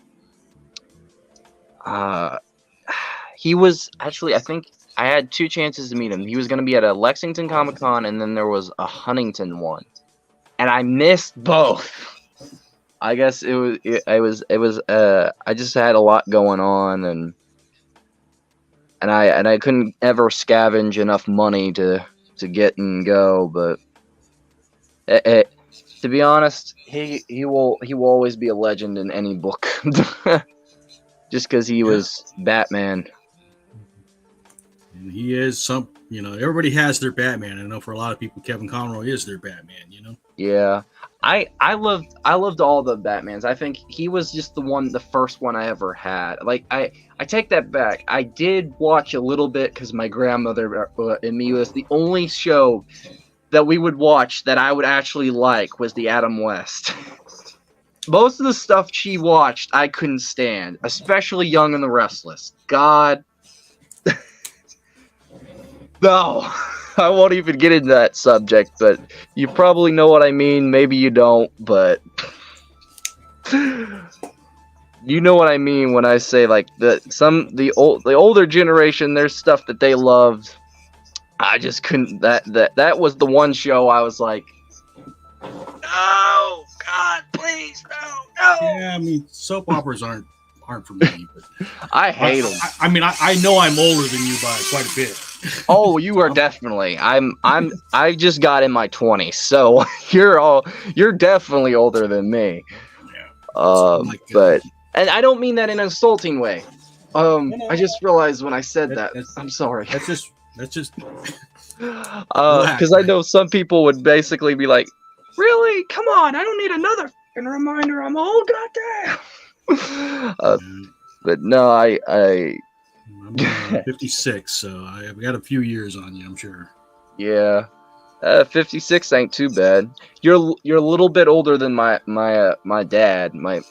He was actually, I think I had 2 chances to meet him. He was going to be at a Lexington Comic Con, and then there was a Huntington one, and I missed both. I guess it was. I just had a lot going on, and I couldn't ever scavenge enough money to get and go. But to be honest, he will always be a legend in any book, just because he was Batman. And he is everybody has their Batman. I know for a lot of people, Kevin Conroy is their Batman. Yeah, I loved all the Batmans. I think he was just the first one I ever had. Like I take that back. I did watch a little bit because my grandmother and me, was the only show that we would watch that I would actually like was the Adam West. Most of the stuff she watched I couldn't stand, especially Young and the Restless. God. No, I won't even get into that subject, but you probably know what I mean. Maybe you don't, but you know what I mean when I say like the older generation, there's stuff that they loved. I just couldn't. That was the one show I was like, no, God, please, no. Yeah, I mean, soap operas aren't for me. But I hate them. I know I'm older than you by quite a bit. Oh, you are definitely. I just got in my 20s, so you're definitely older than me. Yeah. But and I don't mean that in an insulting way. I just realized when I said that. I'm sorry. That's just. Because I know some people would basically be like, "Really? Come on! I don't need another fucking reminder. I'm old, goddamn." But no, I'm 56, so I've got a few years on you, I'm sure. Yeah, 56 ain't too bad. You're a little bit older than my dad, my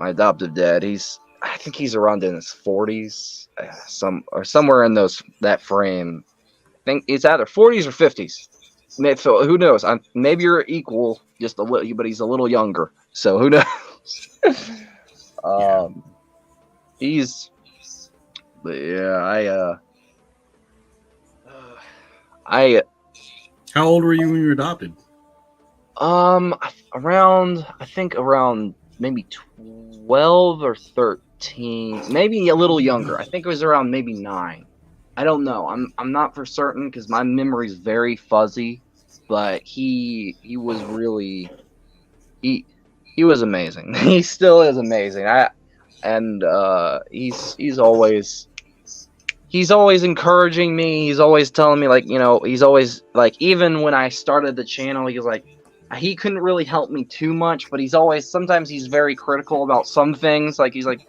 adoptive dad. He's I think he's around in his 40s, somewhere in that frame. I think it's either 40s or 50s. So who knows? Maybe you're equal, just a little, but he's a little younger. So who knows? Yeah. But yeah, I How old were you when you were adopted? I think around maybe 12 or 13, maybe a little younger. I think it was around maybe 9. I don't know. I'm not for certain because my memory's very fuzzy, but he was really he he was amazing. He still is amazing. He's always encouraging me. He's always telling me, like, he's always like, even when I started the channel, he was like, he couldn't really help me too much, but sometimes he's very critical about some things. Like, he's like,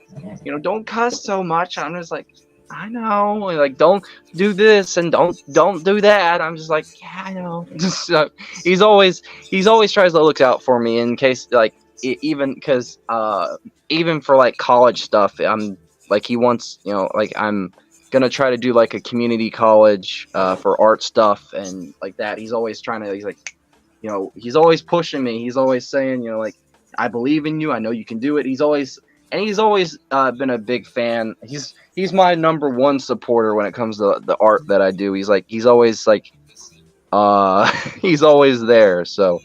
don't cuss so much. I'm just like, I know, like, don't do this and don't do that. I'm just like, yeah, I know. So he's always tries to look out for me in case, like, even because even for like college stuff, I'm like, he wants, like, I'm gonna try to do like a community college for art stuff and like that. He's always he's like, he's always pushing me. He's always saying, like, I believe in you. I know you can do it. He's always been a big fan. He's my number one supporter when it comes to the art that I do. He's always like, he's always there. So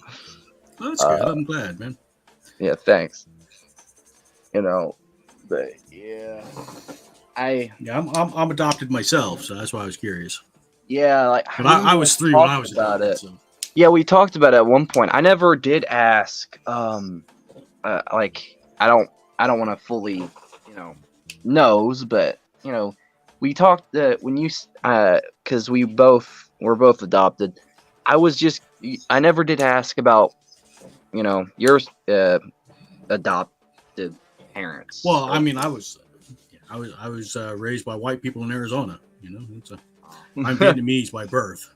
Oh, that's good. I'm glad, man. yeah, thanks. But yeah, I'm adopted myself, so that's why I was curious. yeah, like, But I was 3 when I was adopted. it. So. Yeah, we talked about it at one point. I never did ask. Like, I don't want to fully, knows, but we talked when you because we're both adopted. I never did ask about, your adopted parents. Well, I mean, I was raised by white people in Arizona. I'm Vietnamese by birth.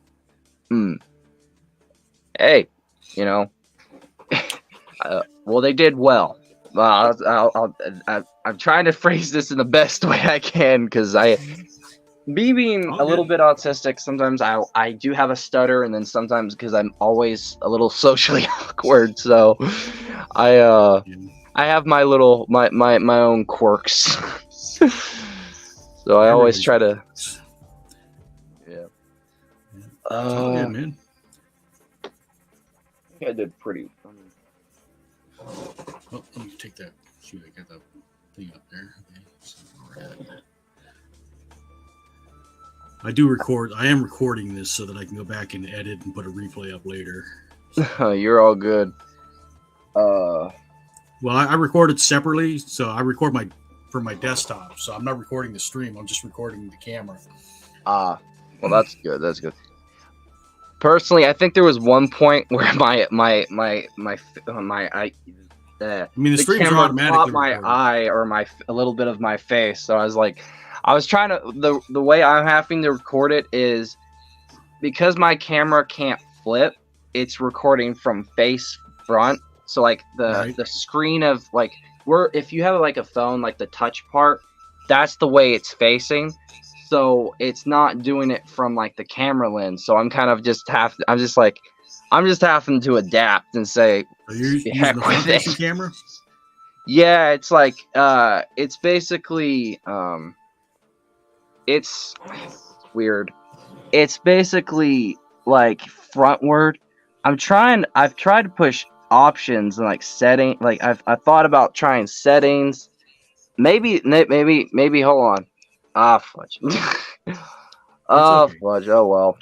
Hey, well, they did well. I'm trying to phrase this in the best way I can, because being a little bit autistic, sometimes I do have a stutter, and then sometimes because I'm always a little socially awkward, so I have my little my own quirks. So I always try to. Yeah. Good, man. I think I did pretty. Oh, let me take that. Shoot, I got that thing up there. Okay. So, I am recording this so that I can go back and edit and put a replay up later. You're all good. Well, I recorded separately, so I record from my desktop. So I'm not recording the stream. I'm just recording the camera. Well, that's good. That's good. Personally, I think there was one point where the streams are camera automatically caught my recorded. eye or a little bit of my face. So I was trying to, the way I'm having to record it is because my camera can't flip. It's recording from face front. So like the screen of like if you have like a phone, like the touch part, that's the way it's facing. So it's not doing it from like the camera lens. So I'm kind of I'm just having to adapt and say, are you using a front-facing camera? Yeah, it's like it's basically it's weird. It's basically like frontward. I've tried to push options and like setting, like I've thought about trying settings. Maybe hold on. Fudge. Okay. Fudge. Oh well.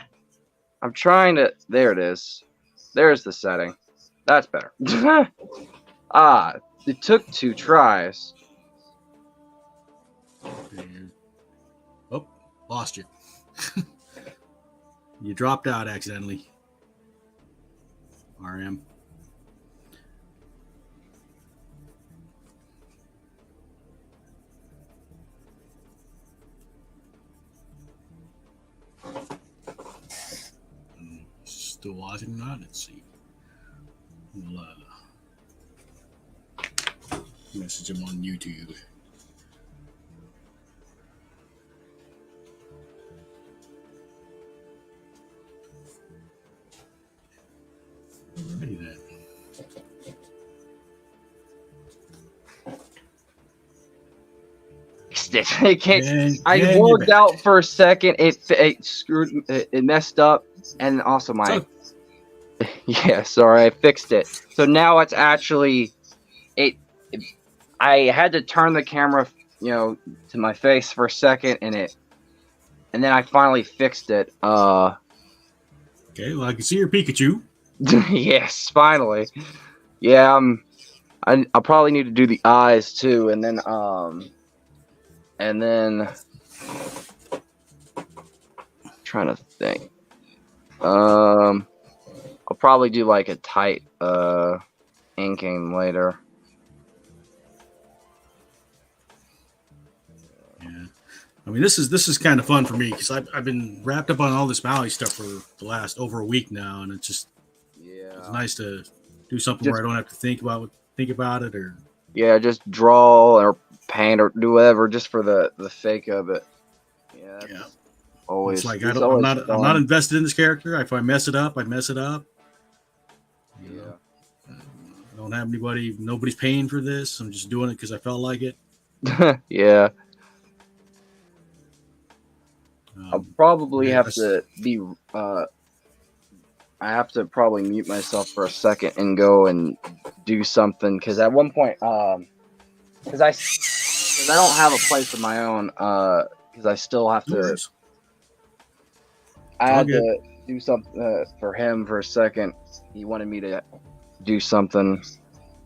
I'm trying to. There it is. There's the setting. That's better. It took 2 tries. Oh, lost you. You dropped out accidentally. RM. Still watching or not? Let's see. We'll message him on YouTube. It can't. And I you're worked back. out for a second. It screwed. It messed up, and also my. So, Yeah, sorry, I fixed it. So now it's actually I had to turn the camera, to my face for a second, and then I finally fixed it. okay, well, I can see your Pikachu. Yes, finally. Yeah, I'll probably need to do the eyes too, and then trying to think. I'll probably do like a tight inking later. Yeah. I mean, this is kind of fun for me because I've been wrapped up on all this Maui stuff for the last over a week now, and it's nice to do something where I don't have to think about it or just draw or paint or do whatever just for the sake of it. Yeah. Always. It's like it's I'm always not invested in this character. If I mess it up, I mess it up. Yeah. I don't have nobody's paying for this. I'm just doing it because I felt like it. Yeah. I'll probably have to be. I have to probably mute myself for a second and go and do something because at one point, because I don't have a place of my own. Because I still have to. I had to do something for him for a second. He wanted me to do something,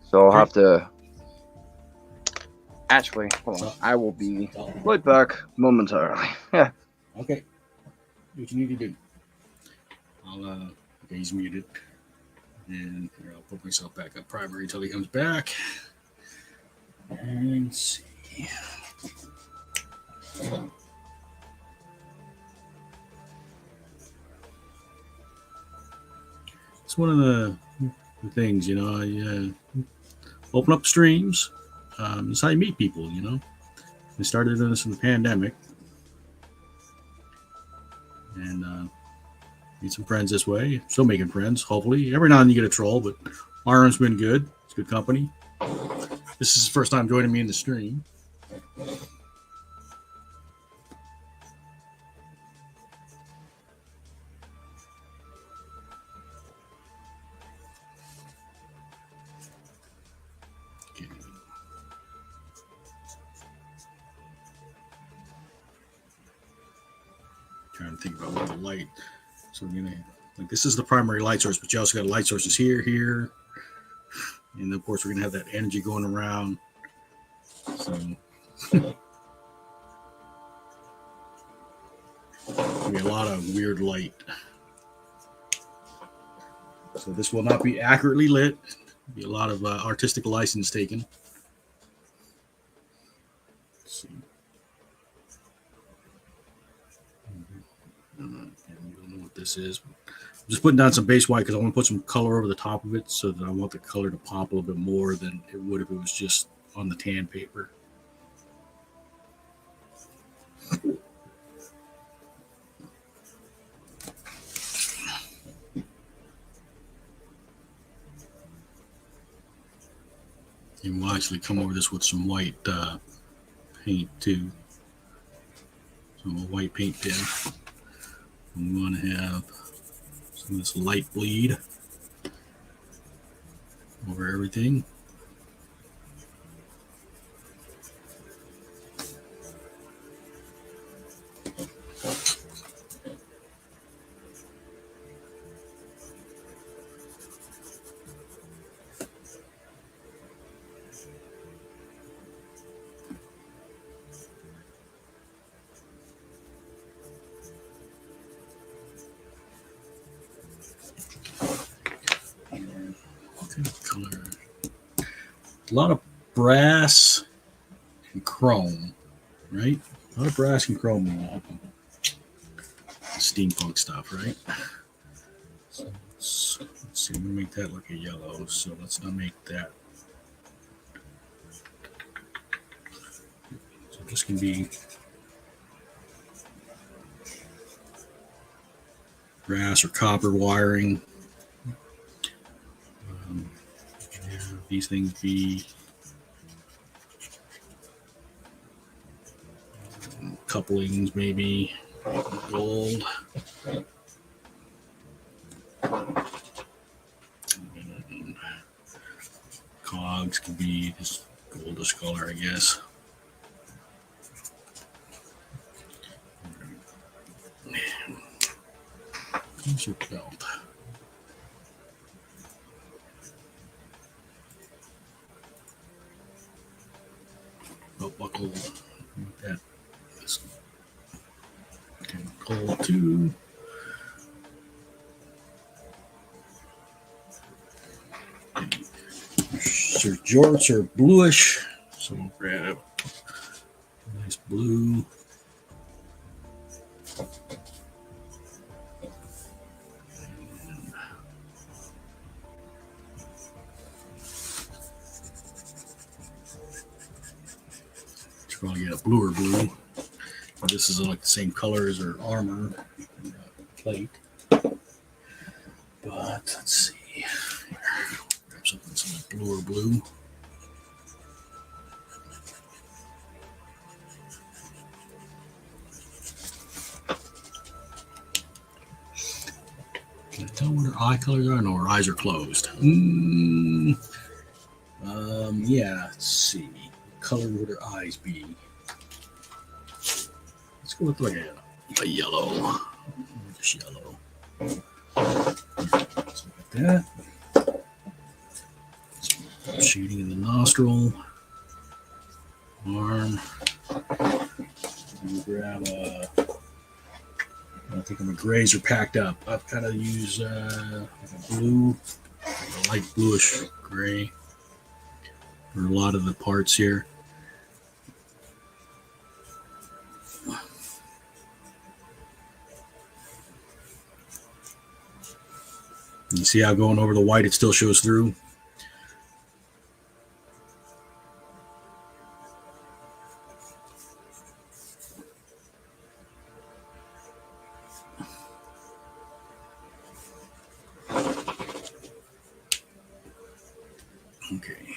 so I'll have to. Actually, hold on. I will be right back momentarily. Yeah. Okay. What you need to do? Okay, he's muted. And here, I'll put myself back up primary until he comes back. And see. It's one of the things, you open up streams. It's how you meet people, We started doing this in the pandemic. And made some friends this way. Still making friends, hopefully. Every now and then you get a troll, but Aaron's been good. It's good company. This is his first time joining me in the stream. Okay. Trying to think about what the light. So we're gonna this is the primary light source, but you also got light sources here, and of course we're gonna have that energy going around. So be a lot of weird light. So this will not be accurately lit. Be a lot of artistic license taken. Let's see. I don't know what this is. I'm just putting down some base white because I want to put some color over the top of it so that I want the color to pop a little bit more than it would if it was just on the tan paper. And we'll actually come over this with some white paint too. So a white paint pen. We want to have some of this light bleed over everything. Color. A lot of brass and chrome, right? A lot of brass and chrome in that. Steampunk stuff, right? So let's see, I'm gonna make that look a yellow, so let's not make that. So this can be brass or copper wiring. These things be couplings, maybe gold. And cogs could be this goldish color, I guess. Here's your belt. Belt buckle. That. This. Okay, gold too. Your jorts are bluish, so we'll grab a nice blue. Should probably get a bluer blue. This is like the same color as her armor and plate. But let's see. Here. Grab something bluer blue. Can I tell what her eye colors are? No, her eyes are closed. Yeah, let's see. What color would her eyes be? Let's go with like a yellow. Just yellow. Something like that. Some shading in the nostril. Arm. We'll grab I think my grays are packed up. I've kind of used like a blue, like a light bluish gray for a lot of the parts here. You see how going over the white, it still shows through. Okay.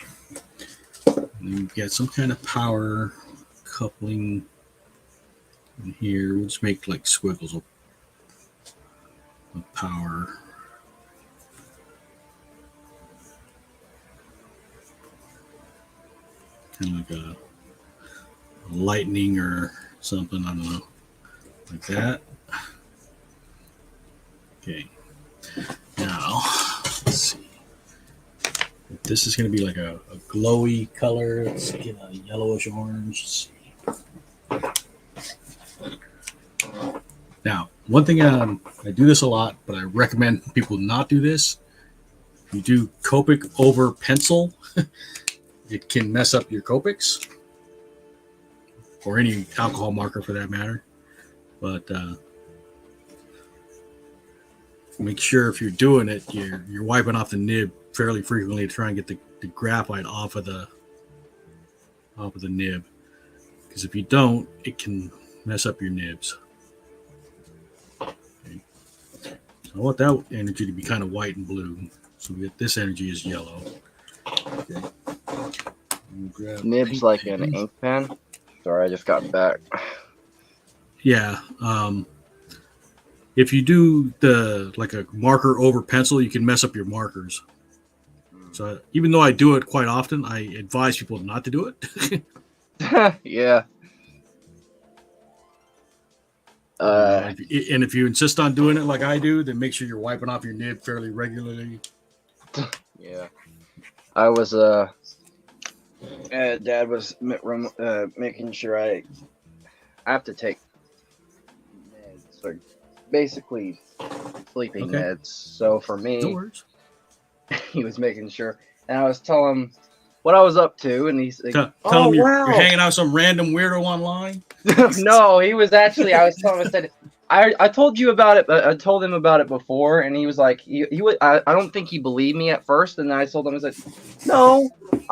And you've got some kind of power coupling in here. We'll just make like squiggles of power. Kind of like a lightning or something, I don't know. Like that. Okay. Now, let's see. This is going to be like a glowy color. Let's get a yellowish orange. Let's see. Now, one thing, I do this a lot, but I recommend people not do this. If you do Copic over pencil, it can mess up your Copics, or any alcohol marker for that matter. But make sure if you're doing it, you're wiping off the nib fairly frequently to try and get the graphite off of the nib. Because if you don't, it can mess up your nibs. Okay. So I want that energy to be kind of white and blue. So we get this energy is yellow. Okay. Nibs like an ink pen. Sorry, I just got back. Yeah. If you do like a marker over pencil, you can mess up your markers. So even though I do it quite often, I advise people not to do it. Yeah. And if you insist on doing it like I do, then make sure you're wiping off your nib fairly regularly. Yeah. I was Dad was making sure I have to take meds, or basically sleeping meds. So for me, he was making sure, and I was telling him what I was up to, and he's like, tell him you're hanging out with some random weirdo online. No, he was actually. I was telling him, I said, I told you about it, but I told him about it before, and he was like, he would. I don't think he believed me at first, and then I told him, I said, no, and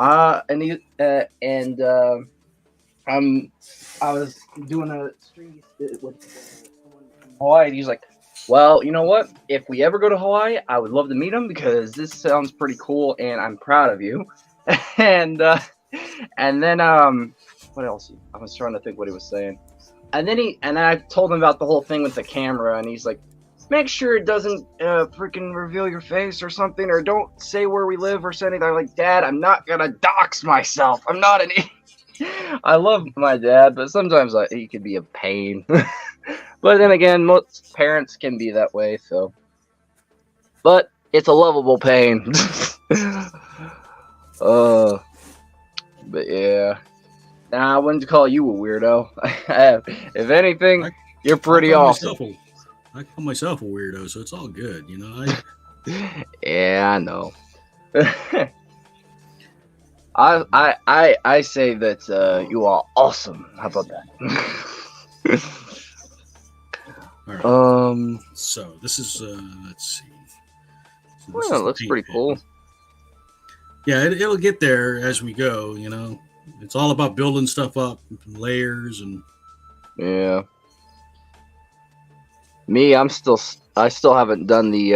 I was doing a stream with someone from Hawaii, and he's like, Well, you know what? If we ever go to Hawaii, I would love to meet him because this sounds pretty cool, and I'm proud of you. and and then what else? I was trying to think what he was saying. And then I told him about the whole thing with the camera, and he's like, make sure it doesn't freaking reveal your face or something, or don't say where we live or say anything. I'm like, Dad, I'm not gonna dox myself. I'm not an I love my dad, but sometimes he can be a pain. But then again, most parents can be that way, so. But it's a lovable pain. But yeah. Nah, I wouldn't call you a weirdo. If anything, you're pretty awesome. I call myself a weirdo, so it's all good, you know. Yeah, I know. I say that you are awesome. How about that? All right. So this is let's see. So well, it looks pretty cool. Yeah, it'll get there as we go. You know, it's all about building stuff up, layers, and yeah. Me, I still haven't done the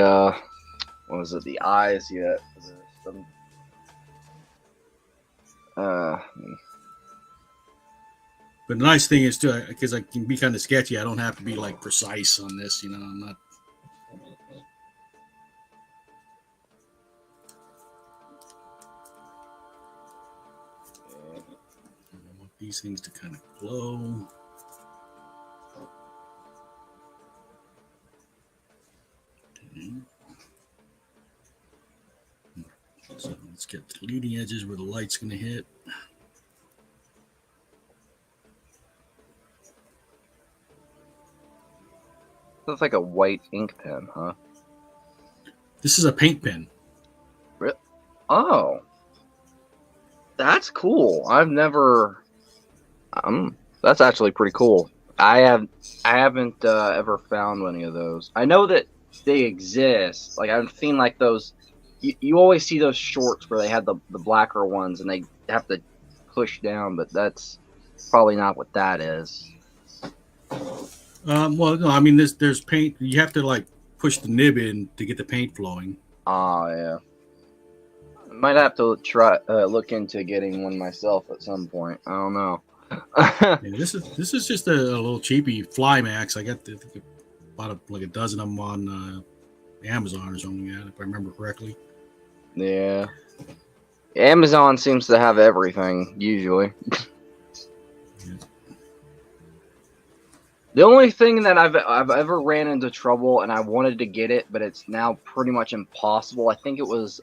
what was it, the eyes yet. But the nice thing is too, because I can be kind of sketchy, I don't have to be like precise on this, you know. I'm not. I want these things to kind of glow. Okay. So let's get the leading edges where the light's going to hit. Looks like a white ink pen, huh? This is a paint pen. Oh, that's cool. I've never. That's actually pretty cool. I haven't ever found any of those. I know that they exist. Like I've seen like those. You always see those shorts where they have the blacker ones and they have to push down, but that's probably not what that is. Well, no, I mean, there's paint. You have to like push the nib in to get the paint flowing. Oh yeah. Might have to try look into getting one myself at some point. I don't know. Yeah, this is just a little cheapy fly max. I got about like a dozen of them on Amazon or something. Yeah, if I remember correctly. Yeah. Amazon seems to have everything usually. Yeah. The only thing that I've ever ran into trouble and I wanted to get it, but it's now pretty much impossible. I think it was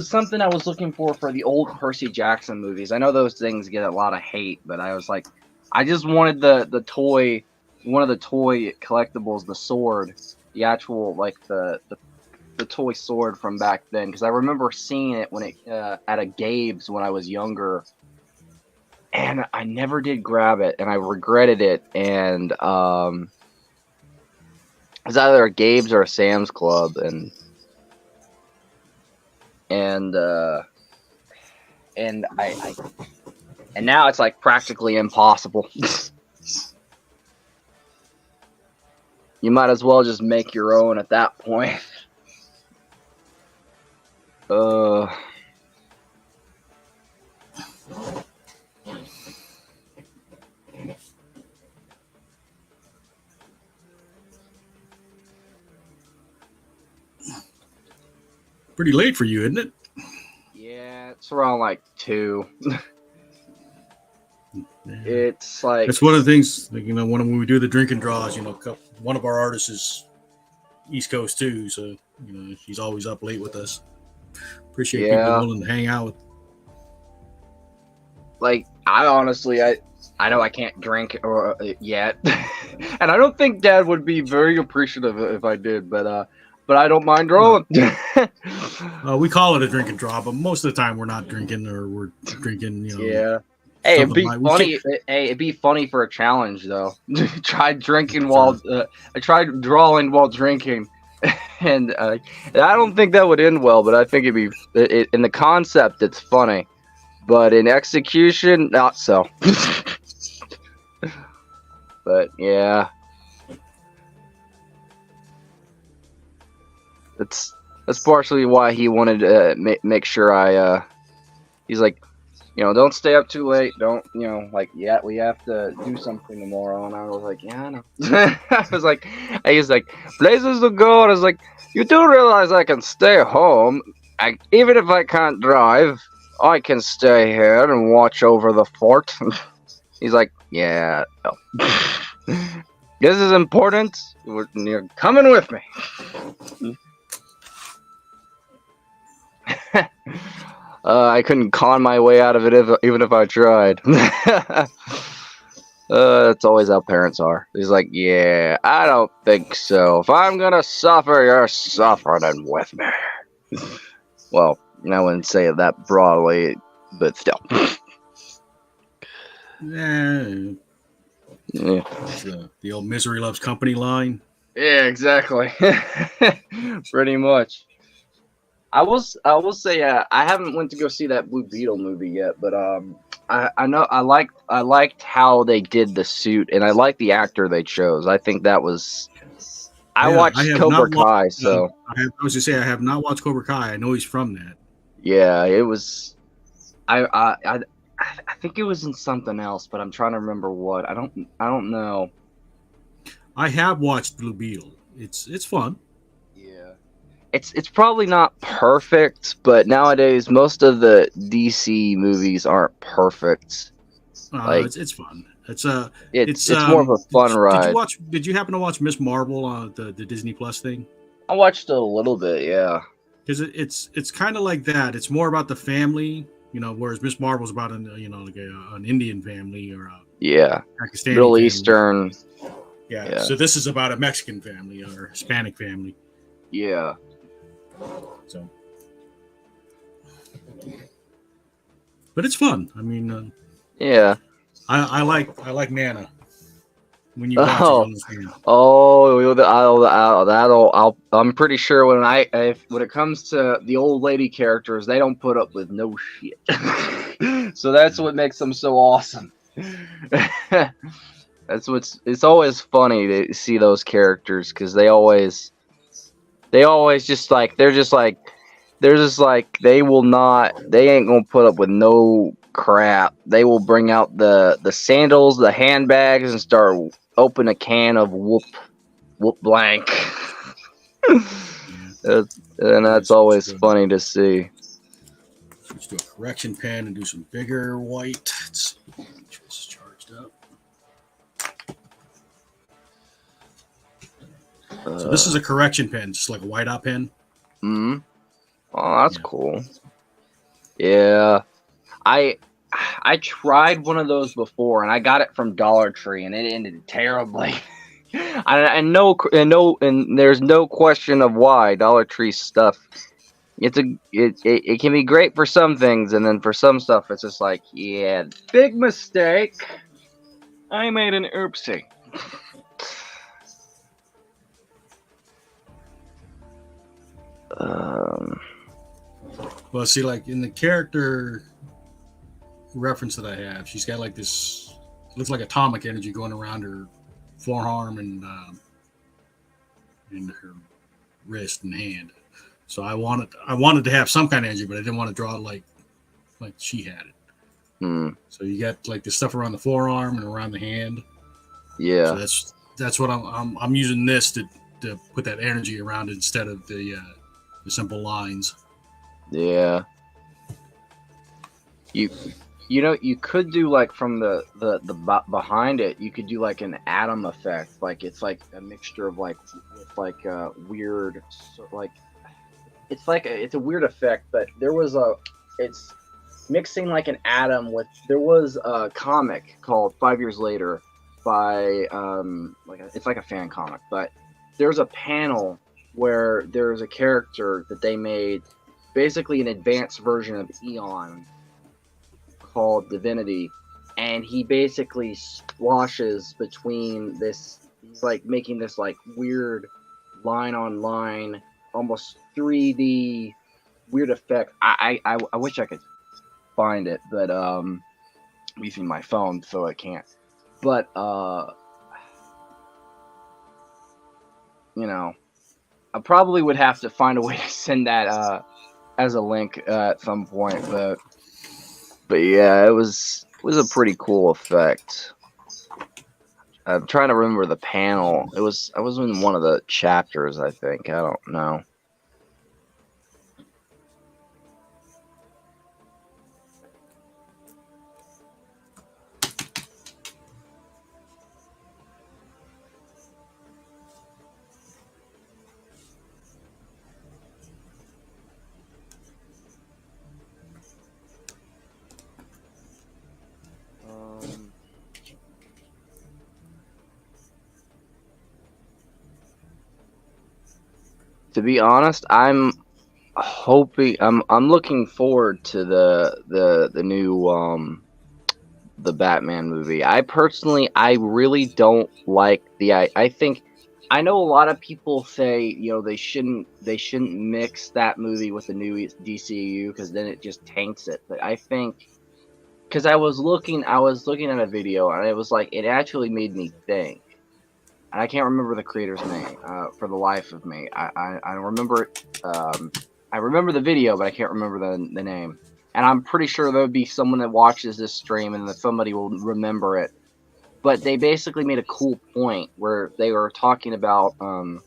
something I was looking for the old Percy Jackson movies. I know those things get a lot of hate, but I was like, I just wanted the toy, one of the toy collectibles, the sword, the actual like the toy sword from back then, because I remember seeing it when it at a Gabe's when I was younger. And I never did grab it, and I regretted it. And it was either a Gabe's or a Sam's Club, and now it's like practically impossible. You might as well just make your own at that point. Pretty late for you, isn't it? Yeah, it's around like 2. Yeah. It's like that's one of the things. Like, you know, when we do the drinking draws, you know, one of our artists is East Coast too, so you know she's always up late with us. Appreciate people willing to hang out with. Like I honestly, I know I can't drink yet, and I don't think Dad would be very appreciative if I did, but I don't mind drawing. We call it a drink and draw, but most of the time we're not drinking, or we're drinking, you know. Yeah. Hey, it'd be funny. Hey, it'd be funny for a challenge though. I tried drawing while drinking, and I don't think that would end well. But I think it'd be in the concept, it's funny, but in execution, not so. But yeah, that's partially why he wanted to make sure I. He's like, don't stay up too late. Don't, like, yeah, we have to do something tomorrow. And I was like, yeah, I know. He's like, places to go. And I was like, you do realize I can stay home. Even if I can't drive, I can stay here and watch over the fort. He's like, yeah, no. This is important. You're coming with me. I couldn't con my way out of it even if I tried. That's always how parents are. He's like, yeah, I don't think so. If I'm gonna suffer, you're suffering with me. Well, I wouldn't say it that broadly, but still. Yeah. The old misery loves company line. Yeah, exactly. Pretty much. I will say I haven't went to go see that Blue Beetle movie yet, but I know I liked how they did the suit, and I liked the actor they chose. I think that was. I watched Cobra Kai, so I was to say I have not watched Cobra Kai. I know he's from that. Yeah, it was. I think it was in something else, but I'm trying to remember what. I don't know. I have watched Blue Beetle. It's fun. Yeah. It's probably not perfect, but nowadays most of the DC movies aren't perfect. It's fun. It's more of a fun ride. Did you happen to watch Miss Marvel on the Disney Plus thing? I watched it a little bit, yeah. Because it's kind of like that. It's more about the family, whereas Miss Marvel's about an Indian family or a Pakistani Middle family. Eastern. Yeah. So this is about a Mexican family or a Hispanic family. Yeah. So, but it's fun. I mean, yeah. I like Nana. When you watch it, you understand. I'm pretty sure when it comes to the old lady characters, they don't put up with no shit. So that's what makes them so awesome. It's always funny to see those characters because they always they ain't gonna put up with no crap. They will bring out the sandals, the handbags, and start open a can of whoop blank. And that's always funny to see. Let's do a correction pen and do some bigger white. Let's see which was charged up. So this is a correction pen, just like a whiteout pen. Oh, that's cool. Yeah, I tried one of those before, and I got it from Dollar Tree, and it ended terribly. And there's no question of why Dollar Tree stuff. It can be great for some things, and then for some stuff, it's just like, yeah, big mistake. I made an oopsie. Well, see, like in the character reference that I have, she's got like this, looks like atomic energy going around her forearm and her wrist and hand. So I wanted to have some kind of energy, but I didn't want to draw it like she had it. So you got like the stuff around the forearm and around the hand. Yeah. So that's what I'm using this to put that energy around it instead of the simple lines. Yeah. You could do like from the behind it, you could do like an atom effect. Like it's like a mixture of with a weird it's a weird effect, but it's mixing like an atom with. There was a comic called 5 Years Later by it's like a fan comic, but there's a panel where there's a character that they made, basically an advanced version of Eon called Divinity, and he basically splashes between this. He's like making this like weird line on line, almost 3D weird effect. I wish I could find it, but I'm using my phone, so I can't. But you know, I probably would have to find a way to send that as a link at some point, but yeah, it was a pretty cool effect. I'm trying to remember the panel. I was in one of the chapters, I think. I don't know. To be honest, I'm looking forward to the new the Batman movie. I really don't like I think I know a lot of people say, you know, they shouldn't mix that movie with the new DCU because then it just taints it. But I think because I was looking at a video and it was like it actually made me think. And I can't remember the creator's name for the life of me. I remember I remember the video, but I can't remember the name. And I'm pretty sure there would be someone that watches this stream and that somebody will remember it. But they basically made a cool point where they were talking about the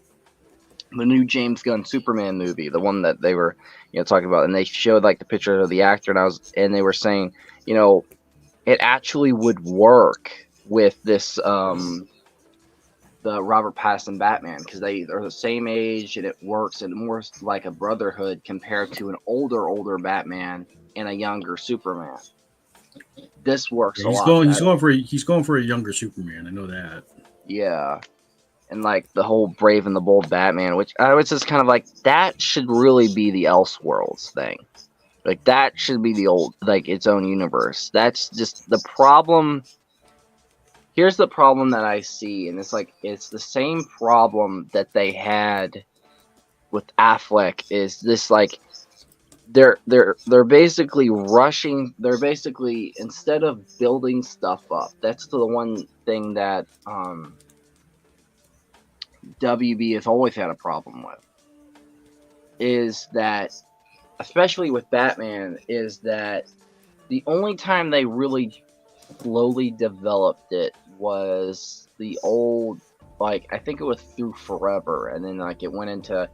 new James Gunn Superman movie, the one that they were, you know, talking about, and they showed like the picture of the actor, and they were saying, you know, it actually would work with this the Robert Pattinson Batman because they are the same age and it works and more like a brotherhood compared to an older Batman and a younger Superman. This works a lot better. He's going for a younger Superman. I know that. Yeah, and like the whole Brave and the Bold Batman, which I was just kind of like that should really be the Elseworlds thing. Like that should be the old like its own universe. That's just the problem. Here's the problem that I see, and it's the same problem that they had with Affleck. Is this like they're basically rushing? They're basically instead of building stuff up. That's the one thing that WB has always had a problem with. Is that especially with Batman? Is that the only time they really slowly developed it was the old, like I think it was through Forever, and then like it went into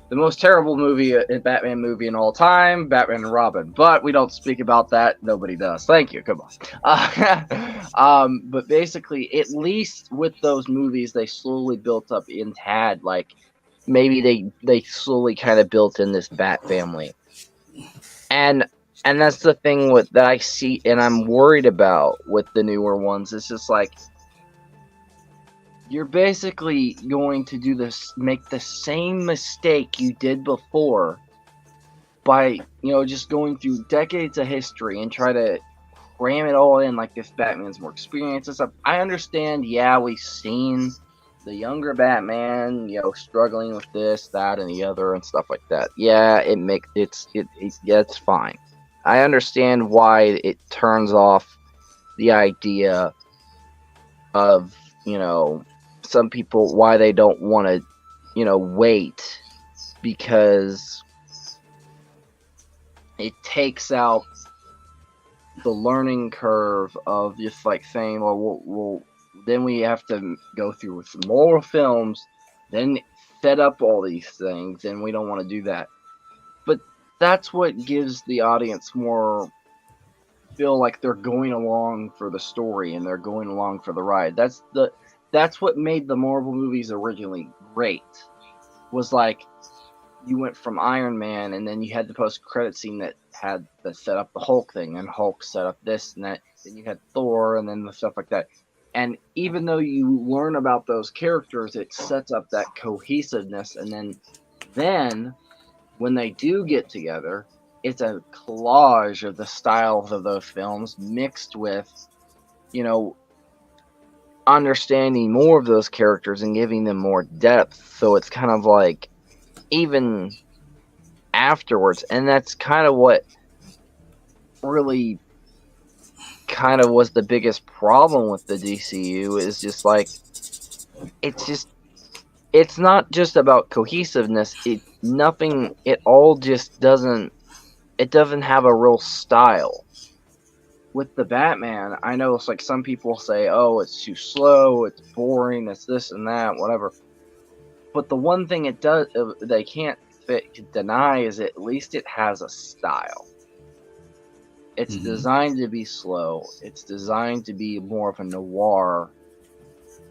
the most terrible movie, Batman movie in all time, Batman and Robin. But we don't speak about that. Nobody does. Thank you. Come on. But basically, at least with those movies, they slowly built up and had like maybe they slowly kind of built in this Bat family, and that's the thing with that I see and I'm worried about with the newer ones. It's just like you're basically going to do this, make the same mistake you did before by, you know, just going through decades of history and try to cram it all in like this Batman's more experienced and stuff. I understand, yeah, we've seen the younger Batman, you know, struggling with this, that, and the other and stuff like that. Yeah, it's fine. I understand why it turns off the idea of, you know, some people, why they don't want to, you know, wait, because it takes out the learning curve of just like saying, well, we'll then we have to go through with more films, then set up all these things, and we don't want to do that. But that's what gives the audience more feel like they're going along for the story and they're going along for the ride. That's what made the Marvel movies originally great. Was like you went from Iron Man and then you had the post-credit scene that set up the Hulk thing, and Hulk set up this and that. Then you had Thor and then the stuff like that. And even though you learn about those characters, it sets up that cohesiveness. And then when they do get together, it's a collage of the styles of those films mixed with, you know, understanding more of those characters and giving them more depth. So it's kind of like even afterwards, and that's kind of what really kind of was the biggest problem with the DCU, is just like it's just it's not just about cohesiveness. It all just doesn't. It doesn't have a real style. With the Batman, I know it's like some people say, "Oh, it's too slow, it's boring, it's this and that, whatever." But the one thing it does, they can't deny, is at least it has a style. It's designed to be slow. It's designed to be more of a noir,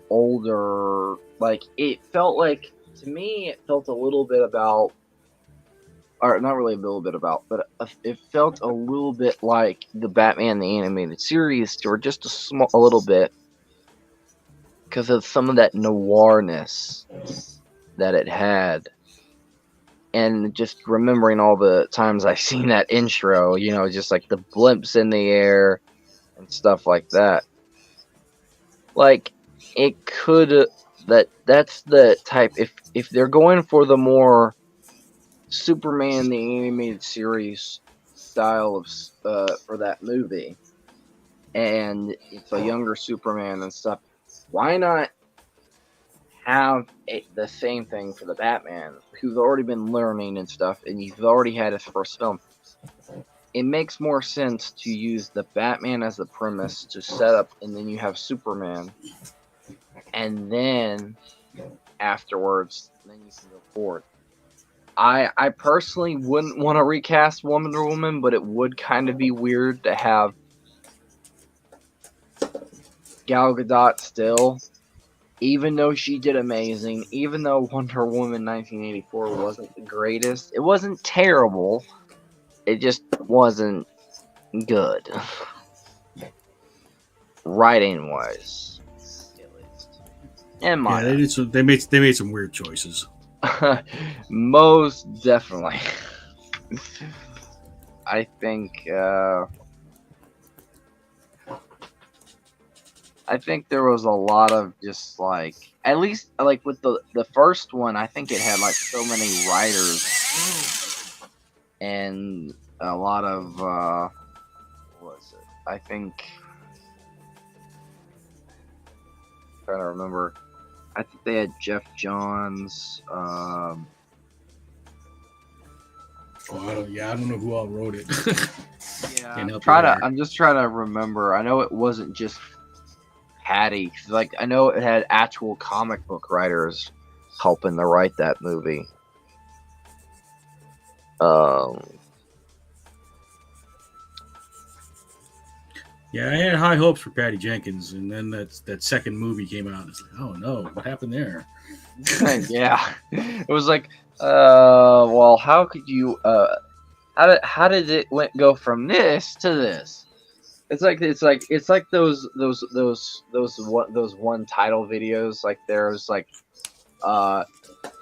older. Like it felt like to me, it felt a little bit about, or not really a little bit about, but it felt a little bit like the Batman the Animated Series, or just a little bit, because of some of that noirness that it had. And just remembering all the times I've seen that intro, just like the blimps in the air and stuff like that. Like it could that's the type, if they're going for the more Superman the Animated Series style of for that movie, and it's a younger Superman and stuff, why not have the same thing for the Batman, who's already been learning and stuff, and he's already had his first film? It makes more sense to use the Batman as the premise to set up, and then you have Superman, and then afterwards, then you can go forward. I personally wouldn't want to recast Wonder Woman, but it would kind of be weird to have Gal Gadot still, even though she did amazing, even though Wonder Woman 1984 wasn't the greatest. It wasn't terrible. It just wasn't good. Writing wise, at least. And Yeah, they made some weird choices. Most definitely. I think there was a lot of just like, at least like with the first one, I think it had like so many writers and a lot of what was it? I think, I'm trying to remember. I think they had Jeff Johns. I don't know who all wrote it. Yeah, I'm just trying to remember. I know it wasn't just Patty. Like I know it had actual comic book writers helping to write that movie. Yeah, I had high hopes for Patty Jenkins, and then that second movie came out. And it's like, oh no, what happened there? Yeah, it was like, well, how could you, how did it go from this to this? It's like those one title videos. Like there's like,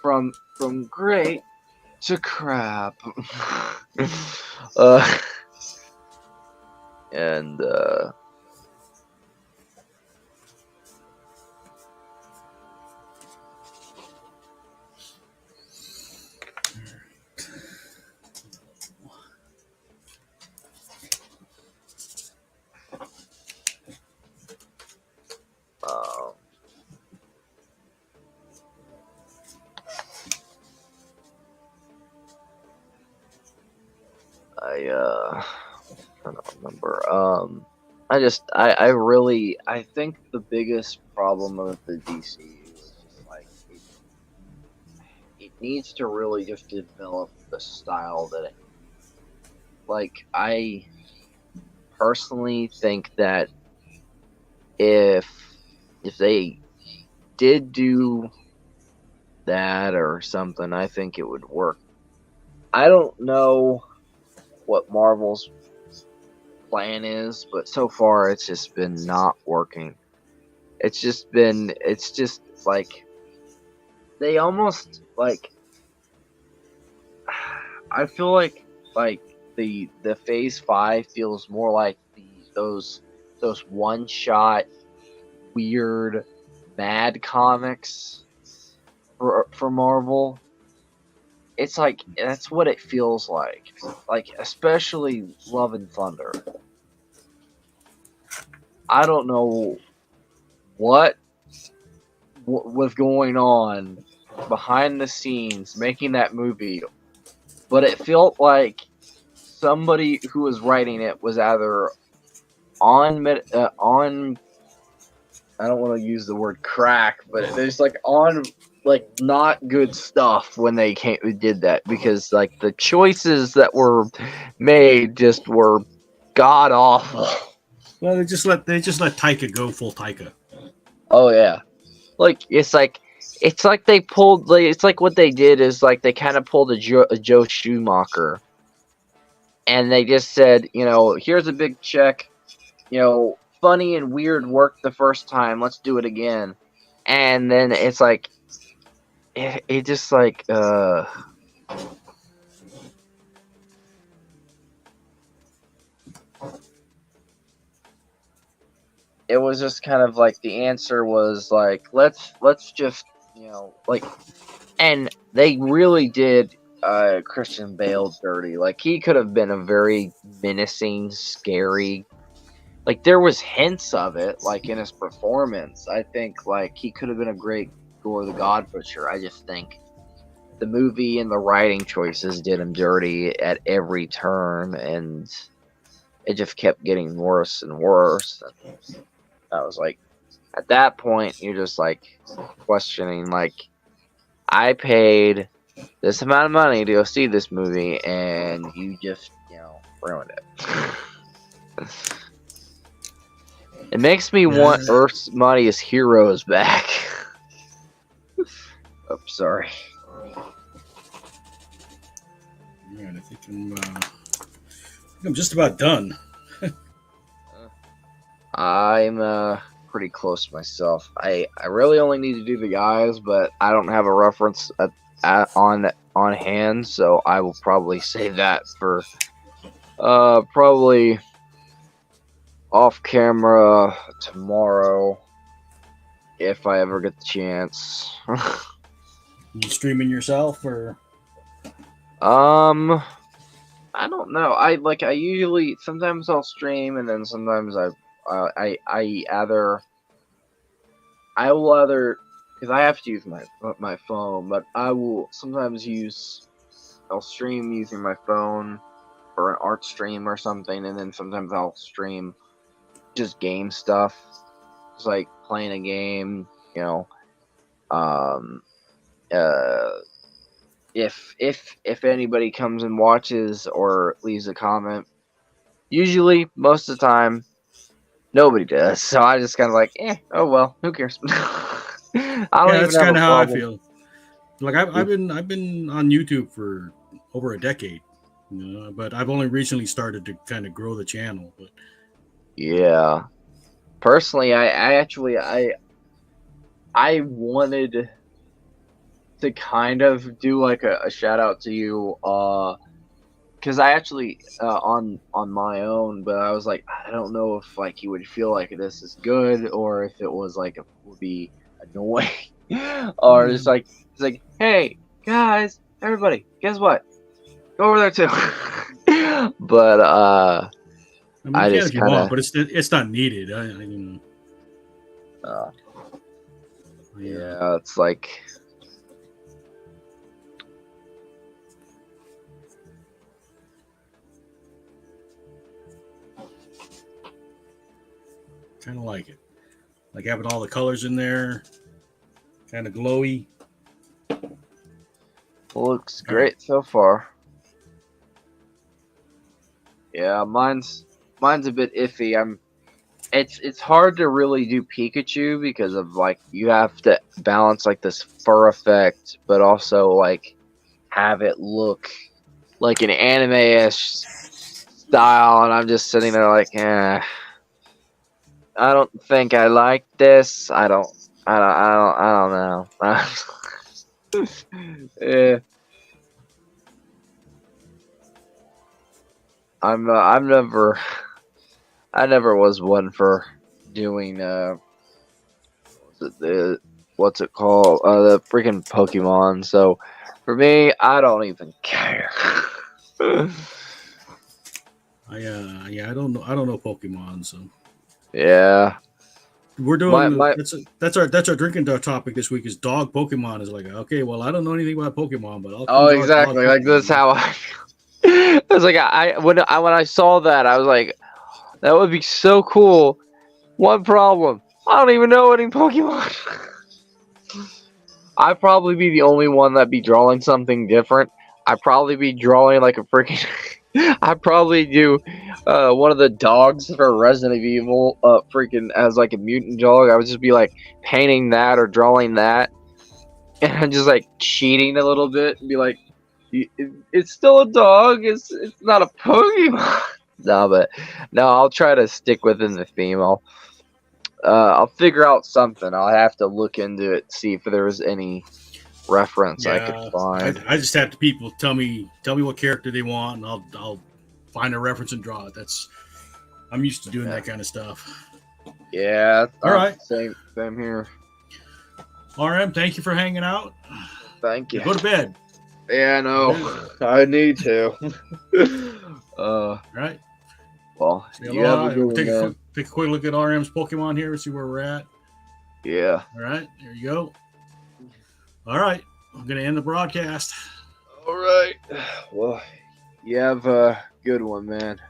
from great to crap, and I don't remember. I think the biggest problem of the DC is just like it needs to really just develop the style that it. Like I personally think that if they did do that or something, I think it would work. I don't know what Marvel's plan is, but so far it's just been not working. It's just like they almost like, I feel like the Phase 5 feels more like those one shot weird mad comics for Marvel. It's like that's what it feels like especially Love and Thunder. I don't know what was going on behind the scenes making that movie, but it felt like somebody who was writing it was either on I don't want to use the word crack, but there's like on like not good stuff when they did that, because like the choices that were made just were god awful. Well, they just let Taika go full Taika. Oh yeah, like it's like they pulled it's like what they did is like they kind of pulled a Joe Schumacher, and they just said, here's a big check, funny and weird worked the first time, let's do it again. And then it's like it just like it was just kind of like the answer was like let's just like, and they really did Christian Bale dirty. Like he could have been a very menacing, scary, like there was hints of it like in his performance. I think like he could have been a great Gore the God Butcher. I just think the movie and the writing choices did him dirty at every turn, and it just kept getting worse and worse. I was like, at that point, you're just like questioning, like, I paid this amount of money to go see this movie, and you just, ruined it. It makes me want Earth's Mightiest Heroes back. Oh, sorry. Alright, I think I'm just about done. I'm pretty close myself. I really only need to do the guys, but I don't have a reference on hand, so I will probably save that for probably off camera tomorrow if I ever get the chance. You streaming yourself or? I don't know. I usually sometimes I'll stream, and then sometimes I will either, because I have to use my phone, but I will sometimes I'll stream using my phone for an art stream or something, and then sometimes I'll stream just game stuff, just like playing a game, if anybody comes and watches or leaves a comment, usually most of the time nobody does, so I just kind of like, oh well, who cares? I don't even that's have kind a of how I problem. feel. Like I've been on YouTube for over a decade, but I've only recently started to kind of grow the channel. But Yeah, personally, I wanted to kind of do like a shout out to you, because I actually on my own, but I was like, I don't know if like you would feel like this is good, or if it was like it would be annoying, or just like it's like, hey guys, everybody, guess what? Go over there too. But I mean, I you can just if you kind want, of but it's not needed. yeah, it's like. Kind of like it, like having all the colors in there, kind of glowy. Looks great so far. Yeah, mine's a bit iffy. It's hard to really do Pikachu because of like you have to balance like this fur effect, but also like have it look like an anime-ish style, and I'm just sitting there like, I don't think I like this. I don't know. Yeah. I never was one for doing what's it called, the freaking Pokemon. So for me, I don't even care. I don't know Pokemon, so Yeah, we're My doing my that's our drinking topic this week is dog Pokemon. Is like, okay, well, I don't know anything about Pokemon, but I'll come oh, draw a dog exactly. Like that's Pokemon. how I feel. I was like, when I saw that, I was like, that would be so cool. One problem, I don't even know any Pokemon. I'd probably be the only one that'd be drawing something different. I'd probably be drawing like a freaking. I'd probably do one of the dogs for Resident Evil, freaking as like a mutant dog. I would just be like painting that or drawing that, and I'm just like cheating a little bit and be like, It's still a dog. It's not a Pokemon." No, I'll try to stick within the theme. I'll figure out something. I'll have to look into it, see if there was any reference I could Yeah, find. I just have to people tell me what character they want, and I'll find a reference and draw it. I'm used to doing that kind of stuff. Yeah. All right. Same here. RM, thank you for hanging out. Thank you. Go to bed. Yeah, no, I need to. All right. Well, Say you have aloha. a good We'll take one, a quick look at RM's Pokemon here and see where we're at. Yeah. All right. There you go. All right. I'm going to end the broadcast. All right. Well, you have a good one, man.